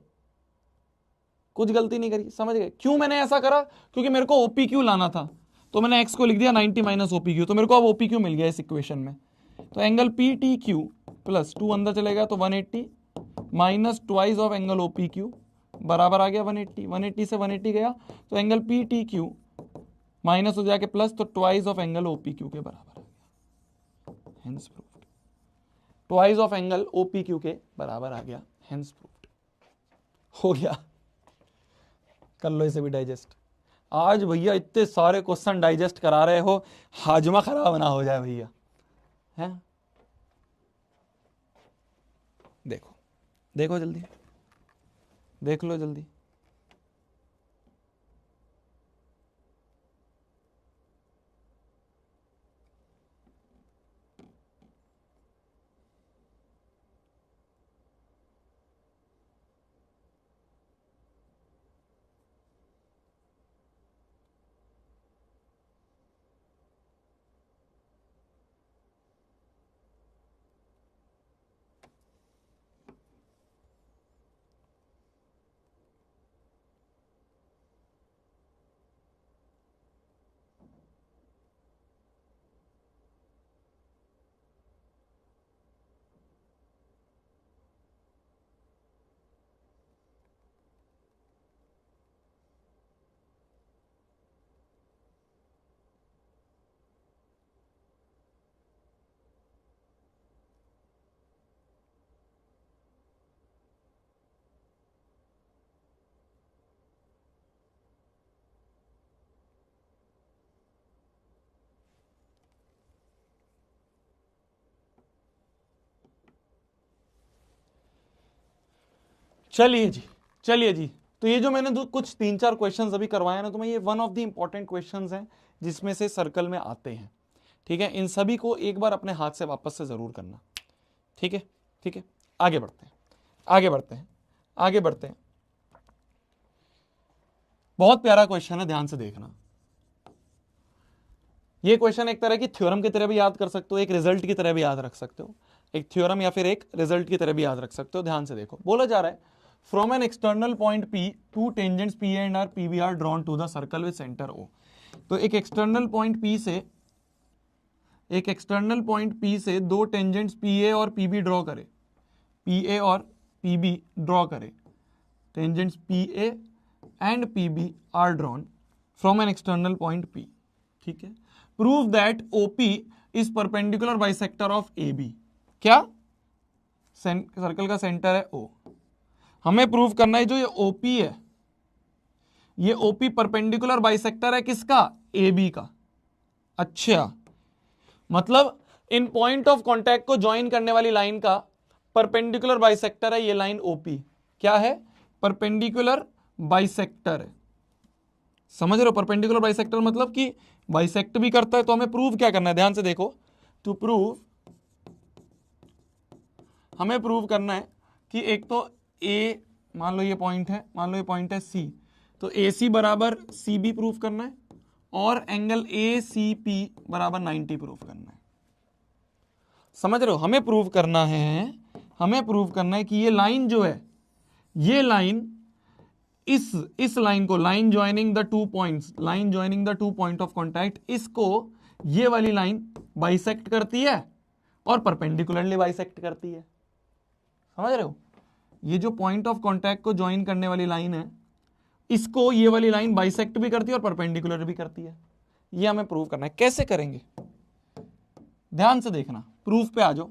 क्यों मैंने ऐसा करा? क्योंकि मेरे को OPQ लाना था, तो मैंने x को लिख दिया 90 माइनस OPQ, तो मेरे को अब OPQ मिल गया इस इक्वेशन में। तो एंगल PTQ प्लस 2 अंदर चलेगा तो 180 minus twice of angle OPQ बराबर आ गया 180 से 180 गया, तो एंगल PTQ माइनस हो जाके प्लस, तो ट्वाइस ऑफ एंगल OPQ के बराबर आ गया, hence proved. Twice of angle OPQ के बराबर आ गया, हेंस प्रूव्ड। हो गया, कर लो इसे भी डाइजेस्ट। आज भैया इतने सारे क्वेश्चन डाइजेस्ट करा रहे हो, हाजमा खराब ना हो जाए भैया, हैं? देखो जल्दी, देख लो जल्दी। चलिए जी, तो ये जो मैंने कुछ 3-4 क्वेश्चंस अभी करवाए ना, तो मैं ये one of the important questions हैं जिसमें से सर्कल में आते हैं, ठीक है? इन सभी को एक बार अपने हाथ से वापस से जरूर करना, ठीक है? आगे बढ़ते हैं। बहुत प्यारा क्वेश्चन है, ध्यान से देखना। ये क्वेश्चन एक तरह की थ्योरम की तरह भी याद कर सकते हो, एक रिजल्ट की तरह भी याद रख सकते हो, एक थ्योरम या फिर एक रिजल्ट की तरह भी याद रख सकते हो। ध्यान से देखो, बोला जा रहा है from an external point P two tangents PA and R PB are drawn to the circle with centre O। तो एक एक्सटर्नल पॉइंट P से दो टेंजेंट्स PA और PB ड्रॉ करे, tangents PA and PB are drawn from an external point P, ठीक है? Prove that OP is perpendicular bisector of AB। क्या? Circle का सेंटर है O, हमें प्रूव करना है जो ये OP है, ये OP परपेंडिकुलर बाइसेक्टर है किसका? AB का। अच्छा, मतलब इन पॉइंट ऑफ कांटेक्ट को ज्वाइन करने वाली लाइन का परपेंडिकुलर बाइसेक्टर है ये लाइन OP। क्या है? परपेंडिकुलर बाइसेक्टर है, समझ रहे हो? परपेंडिकुलर बाइसेक्टर मतलब कि बाइसेक्ट भी करता है। तो हमें प्रूव क्या करना है, ध्यान से देखो। टू प्रूव, हमें प्रूव करना है कि एक तो ए, मान लो ये पॉइंट है, मान लो ये पॉइंट है सी, तो ए सी बराबर सी बी प्रूव करना है, और एंगल ए सी पी बराबर 90 प्रूव करना है। समझ रहे हो? हमें प्रूव करना है, हमें प्रूव करना है कि ये लाइन जो है, ये लाइन इस लाइन को, line joining the two points, line joining the two point of contact, इसको ये वाली लाइन बाइसेक्ट करती है और परपेंडिकुलरली बाइसेक्ट करती है। समझ रहे हो? ये जो पॉइंट ऑफ कॉन्टैक्ट को ज्वाइन करने वाली लाइन है, इसको ये वाली लाइन बाइसेक्ट भी करती है और परपेंडिकुलर भी करती है। ये हमें प्रूव करना है। कैसे करेंगे? ध्यान से देखना, प्रूफ पे आ जाओ।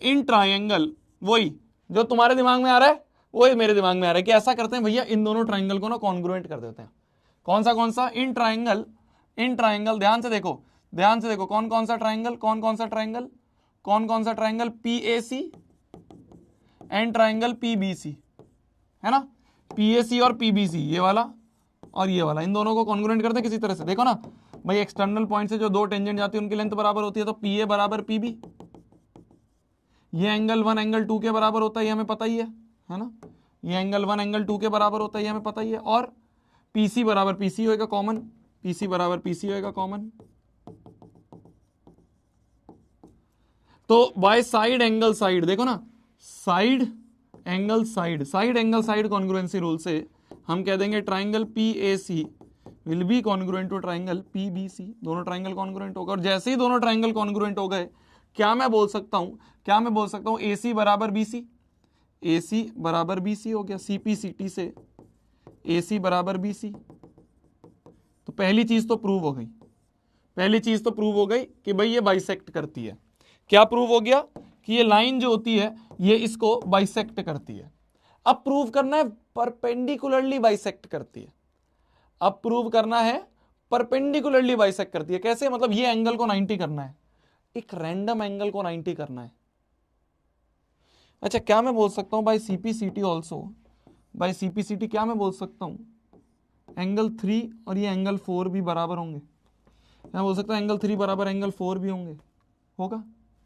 इन ट्रायंगल, वही जो तुम्हारे दिमाग में आ रहा है वही मेरे दिमाग में आ रहा है कि ऐसा करते हैं भैया, इन दोनों ट्रायंगल को ना कॉन्ग्रुएंट कर देते हैं। कौन सा? इन ट्रायंगल, इन ट्रायंगल, ध्यान से देखो, ध्यान से देखो, कौन कौन सा ट्रायंगल, कौन कौन सा ट्रायंगल, कौन कौन सा triangle, PAC and triangle PBC, है ना? PAC और PBC, ये वाला और ये वाला, इन दोनों को कॉन्ग्रुएंट करते हैं किसी तरह से। देखो ना भाई, एक्सटर्नल पॉइंट से जो दो टेंजेंट जाती है उनकी लेंथ बराबर होती है, तो PA बराबर PB, ये एंगल 1 एंगल 2 के बराबर होता है, ये हमें पता ही है ना? ये एंगल 1 एंगल 2 के बराबर होता है, ये हमें पता ही है। और PC बराबर PC होएगा कॉमन, PC बराबर PC होएगा कॉमन। तो बाय साइड एंगल साइड, देखो ना, side angle side, side angle side congruency rule से हम कह देंगे triangle PAC will be congruent to triangle PBC। दोनों ट्राइंगल कॉन्ग्रुएंट होगा, और जैसे ही दोनों ट्राइंगल कॉन्ग्रुएंट हो गए, क्या मैं बोल सकता हूं, क्या मैं बोल सकता हूं, AC बराबर BC, AC बराबर BC हो गया, CPCT से AC बराबर BC। तो पहली चीज तो प्रूव हो गई, पहली चीज तो प्रूव हो गई कि भाई ये बाइसेक्ट करती है। क्या प्रूव हो गया? कि ये लाइन जो होती है ये इसको बाइसेक्ट करती है। अब प्रूव करना है परपेंडिकुलरली बाइसेक्ट करती है। अब प्रूव करना है परपेंडिकुलरली बाइसेक्ट करती है। कैसे? मतलब ये एंगल को 90 करना है, एक रैंडम एंगल को 90 करना है। अच्छा, क्या मैं बोल सकता हूं by CPCT also, by CPCT क्या मैं बोल सकता हूं, एंगल 3 और ये एंगल 4 भी बराबर होंगे। मैं बोल सकता हूं एंगल 3 बराबर एंगल 4 भी होंगे, होगा?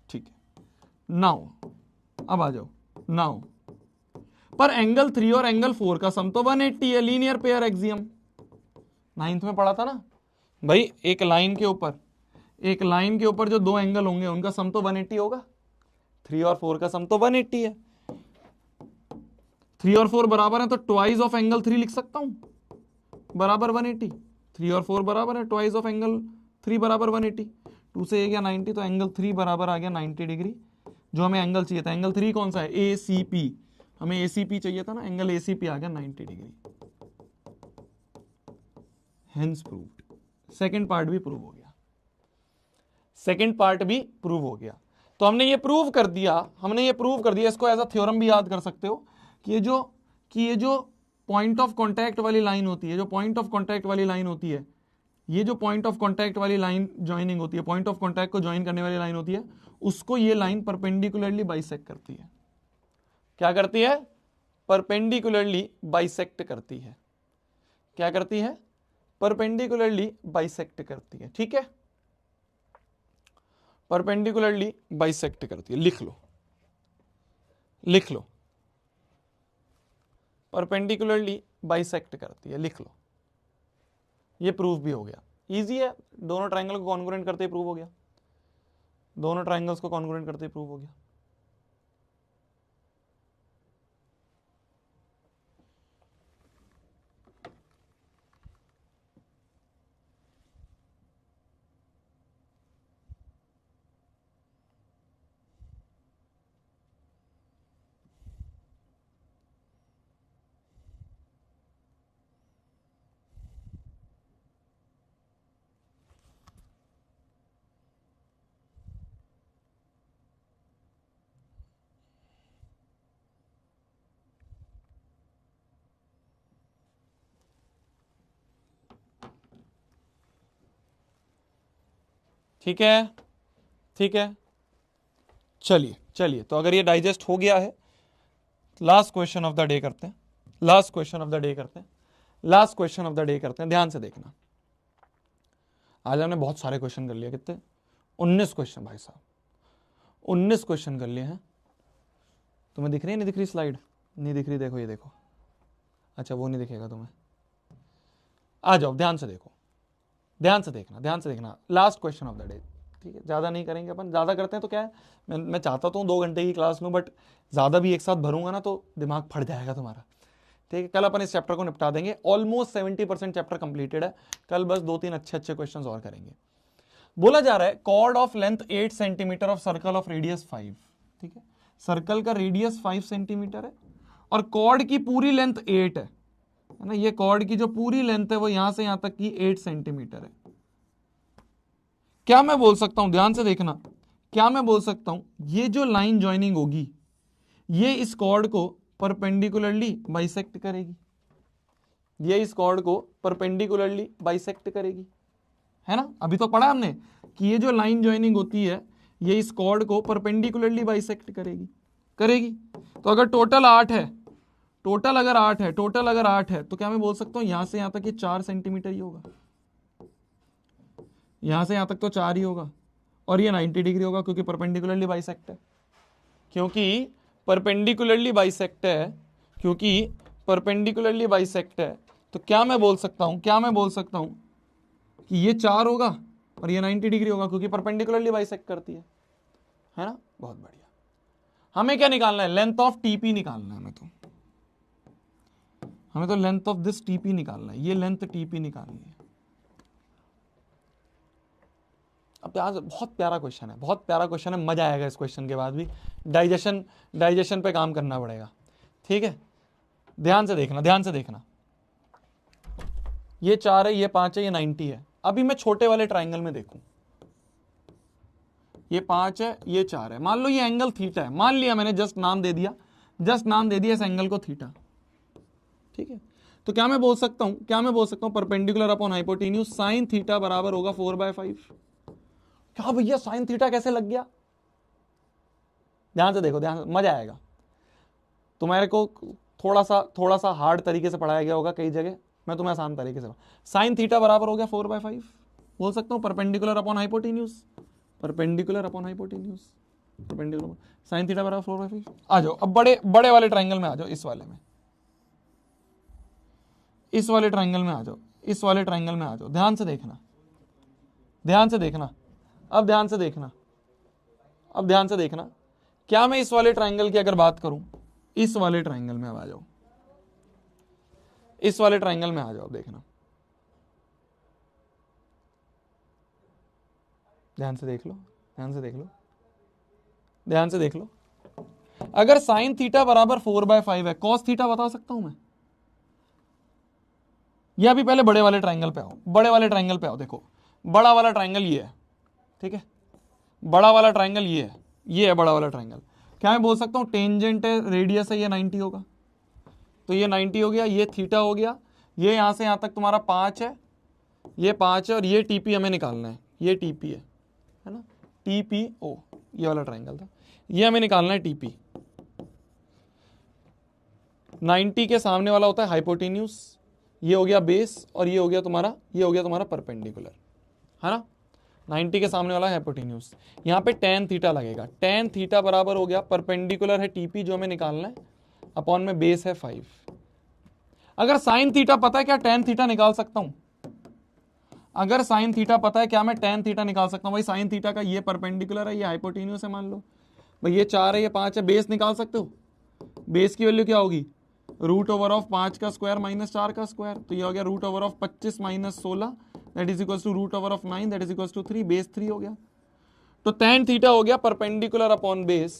ठीक है। नाउ अब आ जाओ, नाउ पर एंगल 3 और एंगल 4 का सम तो 180 है, लीनियर पेयर एक्सियम, 9th में पढ़ा था ना भाई। एक लाइन के ऊपर, एक लाइन के ऊपर जो दो एंगल होंगे उनका सम तो 180 होगा। 3 और 4 का सम तो 180 है। 3 और 4 बराबर है तो ट्वाइस ऑफ एंगल 3 लिख सकता हूं, बराबर 180। 3 और 4 बराबर है, ट्वाइस ऑफ एंगल 3 बराबर 180। 2 से 1 गया 90, तो एंगल 3 बराबर आ गया 90 डिग्री। जो हमें एंगल चाहिए था, एंगल 3 कौन सा है? ACP, हमें ACP चाहिए था ना, एंगल ACP आ गया 90 degree. Hence proved. Second part भी प्रूव हो गया, सेकंड पार्ट भी प्रूव हो गया। तो हमने ये प्रूव कर दिया, हमने ये प्रूव कर दिया। इसको एज अ थ्योरम भी याद कर सकते हो कि ये जो पॉइंट ऑफ कॉन्टैक्ट वाली लाइन होती है, जो पॉइंट ऑफ कॉन्टैक्ट वाली लाइन होती है, ये जो पॉइंट ऑफ कॉन्टैक्ट वाली लाइन ज्वाइनिंग होती है, पॉइंट ऑफ कॉन्टैक्ट को ज्वाइन करने वाली लाइन होती है, उसको ये लाइन परपेंडिकुलरली बाइसेक्ट करती है। क्या करती है? परपेंडिकुलरली बाइसेक्ट करती है। क्या करती है? परपेंडिकुलरली बाइसेक्ट करती है। ठीक है, परपेंडिकुलरली बाइसेक्ट करती है। लिख लो, लिख लो, परपेंडिकुलरली बाइसेक्ट करती है, लिख लो। ये प्रूफ भी हो गया, इजी है। दोनों ट्रायंगल को कॉन्ग्रुएंट करते ही प्रूव हो गया, दोनों ट्रायंगल्स को कॉन्ग्रुएंट करते ही प्रूव हो गया। ठीक है, ठीक है, चलिए चलिए। तो अगर ये डाइजेस्ट हो गया है, last question of the day करते हैं। Last question of the day करते हैं, last question of the day करते हैं, ध्यान से देखना। आज हमने बहुत सारे क्वेश्चन कर लिए, कितने? 19 क्वेश्चन भाई साहब, 19 क्वेश्चन कर लिए हैं। तुम्हें दिख रही है, नहीं दिख रही स्लाइड? नहीं दिख रही, देखो ये देखो। अच्छा वो नहीं दिखेगा तुम्हें, आ जाओ ध्यान से देखो, ध्यान से देखना, ध्यान से देखना। Last question of the day, ठीक है? ज़्यादा नहीं करेंगे अपन, ज़्यादा करते हैं तो क्या है, मैं चाहता तो 2 घंटे की क्लास लूँ, बट ज़्यादा भी एक साथ भरूंगा ना तो दिमाग फट जाएगा तुम्हारा, ठीक है? कल अपन इस चैप्टर को निपटा देंगे, ऑलमोस्ट 70% चैप्टर कंप्लीटेड है। कल बस 2-3 अच्छे क्वेश्चंस और करेंगे। बोला जा रहा है chord of length 8 centimetre of circle of radius 5, ठीक है? सर्कल का रेडियस 5 सेंटीमीटर है और कॉर्ड की पूरी लेंथ 8 है ना? ये कॉर्ड की जो पूरी लेंथ है वो यहां से यहां तक की 8 सेंटीमीटर है। क्या मैं बोल सकता हूं, ध्यान से देखना, क्या मैं बोल सकता हूं, ये जो लाइन ज्वाइनिंग होगी ये इस कॉर्ड को परपेंडिकुलरली बाइसेक्ट करेगी, ये इस कॉर्ड को परपेंडिकुलरली बाइसेक्ट करेगी, है ना? अभी तो पढ़ा हमने कि ये जो लाइन ज्वाइनिंग होती है ये इस कॉर्ड को परपेंडिकुलरली बाइसेक्ट करेगी, करेगी। तो अगर टोटल 8 है, टोटल अगर 8 है, टोटल अगर 8 है तो क्या मैं बोल सकता हूं यहां से यहां तक ये 4 सेंटीमीटर ही होगा, यहां से यहां तक तो 4 ही होगा, और ये 90 डिग्री होगा क्योंकि परपेंडिकुलरली बाइसेक्ट है, क्योंकि परपेंडिकुलरली बाइसेक्ट है, क्योंकि परपेंडिकुलरली बाइसेक्ट है। तो क्या मैं बोल सकता हूं, क्या मैं बोल सकता हूं कि ये 4 होगा और ये 90 डिग्री होगा क्योंकि परपेंडिकुलरली बाइसेक्ट करती है ना? बहुत बढ़िया। हमें क्या निकालना है? लेंथ ऑफ टीपी निकालना है हमें तो लेंथ ऑफ दिस टीपी निकालना है, ये लेंथ टीपी निकालनी है। अब यहाँ से बहुत प्यारा क्वेश्चन है, बहुत प्यारा क्वेश्चन है, मजा आएगा इस क्वेश्चन के बाद भी। डाइजेशन पे काम करना पड़ेगा, ठीक है? ध्यान से देखना, ध्यान से देखना। ये 4 है, ये 5 है, ये 90 है। अभी मैं छोटे वाले ट्राइंगल में देखूं, ये 5 है, ये 4 है, मान लो ये एंगल थीटा है, मान लिया मैंने, जस्ट नाम दे दिया, जस्ट नाम दे दिया इस एंगल को थीटा, ठीक है? तो क्या मैं बोल सकता हूं, क्या मैं बोल सकता हूं, perpendicular upon hypotenuse sine theta बराबर होगा 4/5। क्या भैया साइन थीटा कैसे लग गया? ध्यान से देखो, ध्यान से, मजा आएगा। तुम्हारे को थोड़ा सा हार्ड तरीके से पढ़ाया गया होगा कई जगह, मैं तुम्हें आसान तरीके से, साइन थीटा बराबर हो गया 4/5, बोल सकता हूं perpendicular upon hypotenuse, perpendicular upon hypotenuse, perpendicular sine theta बराबर 4/5। आ जाओ अब बड़े वाले ट्राइंगल में आ जाओ, इस वाले में, इस वाले ट्राइंगल में आ जाओ, इस वाले ट्राइंगल में आ जाओ। ध्यान से देखना, ध्यान से देखना, अब ध्यान से देखना, अब ध्यान से देखना। क्या मैं इस वाले ट्राइंगल की अगर बात करूं, इस वाले ट्राइंगल में अब आ जाओ, इस वाले ट्राइंगल में आ जाओ, देखना, ध्यान से देख लो, ध्यान से देख लो, ध्यान से देख लो। अगर साइन थीटा बराबर 4/5 है, कॉस थीटा बता सकता हूं मैं? या अभी पहले बड़े वाले ट्राइंगल पे आओ, बड़े वाले ट्राइंगल पे आओ। देखो बड़ा वाला ट्राइंगल ये है, ठीक है? बड़ा वाला ट्राइंगल ये है बड़ा वाला ट्राइंगल। क्या मैं बोल सकता हूं टेंजेंट है, रेडियस है, ये 90 होगा, तो ये 90 हो गया, ये थीटा हो गया, ये यहां से यहां तक तुम्हारा 5 है, ये 5 है, और ये टीपी हमें निकालना है, ये टीपी है ना? टीपीओ, ये वाला ट्राइंगल था, ये हमें निकालना है टीपी। 90 के सामने वाला होता है हाइपोटेन्यूज, ये हो गया बेस, और ये हो गया तुम्हारा परपेंडिकुलर, है ना? 90 के सामने वाला हाइपोटेन्यूज, यहाँ पे tan थीटा लगेगा, tan थीटा बराबर हो गया, परपेंडिकुलर है टीपी जो हमें निकालना है, अपॉन में बेस है 5। अगर साइन थीटा पता है, क्या tan थीटा निकाल सकता हूं? अगर साइन थीटा पता है, क्या मैं tan थीटा निकाल सकता हूं? भाई साइन थीटा का ये परपेंडिकुलर है, ये हाइपोटेन्यूज है, मान लो भाई ये 4 है, ये 5 है, बेस निकाल सकते हो? बेस की वैल्यू क्या होगी? √5 का स्क्वायर माइनस 4 का स्क्वायर, तो ये हो गया √25 - 16, that is equals to √9, that is equals to 3, base 3 हो गया। तो tan थीटा हो गया परपेंडिकुलर अपॉन बेस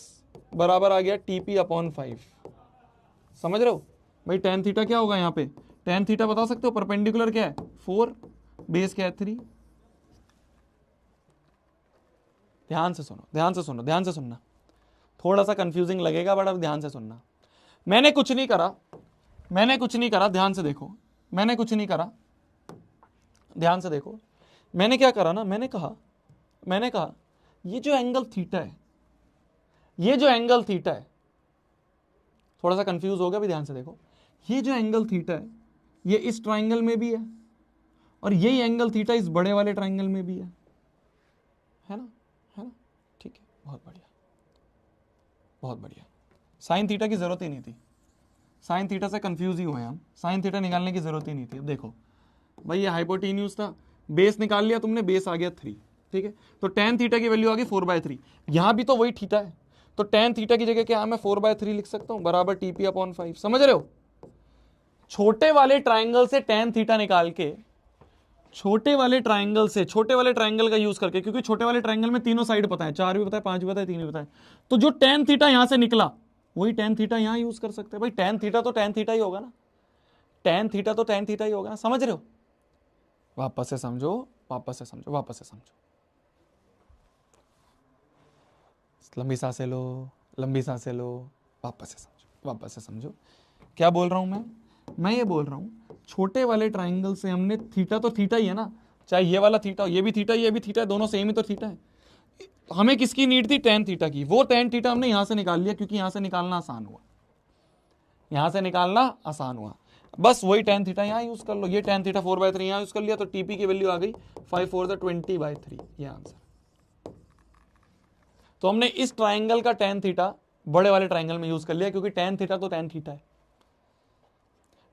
बराबर आ गया टीपी अपॉन 5। समझ रहे हो भाई? tan थीटा क्या होगा यहाँ पे? tan थीटा बता सकते हो? परपेंडिकुलर क्या है 4, बेस क्या है 3। ध्यान से सुनो, ध्यान से सुनो, ध्यान से सुनना, थोड़ा सा कंफ्यूजिंग लगेगा बट अब ध्यान से सुनना। मैंने कुछ नहीं करा, मैंने कुछ नहीं करा, ध्यान से देखो, मैंने कुछ नहीं करा, ध्यान से देखो। मैंने क्या करा ना, मैंने कहा ये जो एंगल थीटा है, ये जो एंगल थीटा है, थोड़ा सा कंफ्यूज हो गया भी, ध्यान से देखो, ये जो एंगल थीटा है ये इस ट्राइंगल में भी है और यही एंगल थीटा इस बड़े वाले ट्राइंगल में भी है ना, है ना? ठीक है, बहुत बढ़िया, बहुत बढ़िया। साइन थीटा की जरूरत ही नहीं थी, साइन थीटा से कंफ्यूज ही हुए हम, साइन थीटा निकालने की जरूरत ही नहीं थी। अब देखो भाई, ये हाइपोटेन्यूज था, बेस निकाल लिया तुमने, बेस आ गया 3, ठीक है, तो टेन थीटा की वैल्यू आ गई 4/3। यहां भी तो वही थीटा है, तो टेन थीटा की जगह क्या मैं 4/3 लिख सकता हूं, बराबर TP/5। समझ रहे हो? छोटे वाले ट्राइंगल से टेन थीटा निकाल के, छोटे वाले ट्राइंगल से, छोटे वाले ट्राइंगल का यूज करके, क्योंकि छोटे वाले ट्राइंगल में तीनों साइड पता है, 4 भी पता है, 5 भी पता है, 3 भी पता है, तो जो टेन थीटा यहां से निकला वही टेन थीटा यहां यूज कर सकते हैं। भाई टेन थीटा तो टेन थीटा ही होगा ना, टेन थीटा तो टेन थीटा ही होगा ना। समझ रहे हो? वापस से समझो, वापस से समझो, वापस से समझो। लंबी सांसें लो, लंबी सांसें लो, वापस से समझो, वापस से समझो। क्या बोल रहा हूं मैं ये बोल रहा हूं छोटे वाले ट्राइंगल से हमने, थीटा तो थीटा ही है ना, चाहे ये वाला थीटा, ये भी थीटा, ये भी थीटा, दोनों सेम ही तो थीटा है। हमें किसकी नीड थी? टेन थीटा की। वो टेन थीटा हमने यहां से निकाल लिया, क्योंकि यहां से निकालना आसान हुआ, यहां से निकालना आसान हुआ। बस वही टेन थीटा यहां यूज कर लो, ये टेन थीटा 4/3 यहां यूज कर लिया, तो टीपी की वैल्यू आ गई 5 4 20/3, ये आंसर। तो हमने इस ट्राइंगल का टेन थीटा बड़े वाले ट्राइंगल में यूज कर लिया, क्योंकि टेन थीटा तो टेन थीटा है।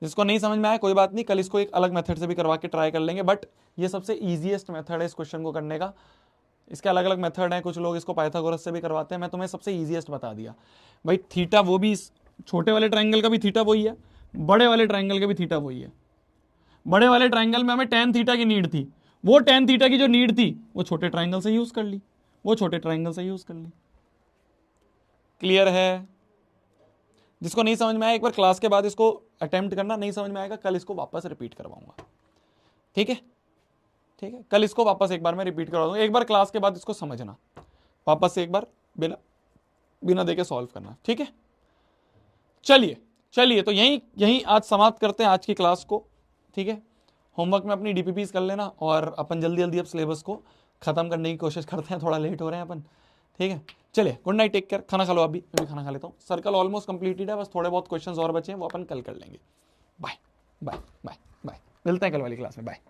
जिसको नहीं समझ में आया कोई बात नहीं, कल इसको एक अलग मेथड से भी करवा के ट्राई कर लेंगे, बट ये सबसे इजीएस्ट मेथड है इस क्वेश्चन को करने का। इसके अलग अलग मेथड हैं, कुछ लोग इसको पाइथागोरस से भी करवाते हैं, मैं तुम्हें सबसे इजीएस्ट बता दिया। भाई थीटा वो भी, छोटे वाले ट्राइंगल का भी थीटा वही है, बड़े वाले ट्राइंगल का भी थीटा वही है। बड़े वाले ट्राइंगल में हमें टेन थीटा की नीड थी, वो टेन थीटा की जो नीड थी वो छोटे ट्राइंगल से यूज कर ली, वो छोटे ट्राइंगल से यूज कर ली। क्लियर है? जिसको नहीं समझ में आया एक बार क्लास के बाद इसको अटेम्प्ट करना, नहीं समझ में आएगा कल इसको वापस रिपीट करवाऊंगा, ठीक है? ठीक है, कल इसको वापस एक बार मैं रिपीट करवा दूंगा, एक बार क्लास के बाद इसको समझना, वापस से एक बार बिना देके सॉल्व करना, ठीक है? चलिए तो यहीं आज समाप्त करते हैं आज की क्लास को, ठीक है? होमवर्क में अपनी DPPs कर लेना, और अपन जल्दी जल्दी अब सिलेबस को खत्म करने की कोशिश करते हैं, थोड़ा लेट हो रहे हैं अपन, ठीक है? चलिए, गुड नाइट, टेक केयर, खाना खा लो, अभी मैं भी खाना खा लेता हूँ। सर्कल ऑलमोस्ट कंप्लीटेड है, बस थोड़े बहुत क्वेश्चंस और बचे हैं, वो अपन कल कर लेंगे। बाय बाय बाय बाय, मिलते हैं कल वाली क्लास में, बाय।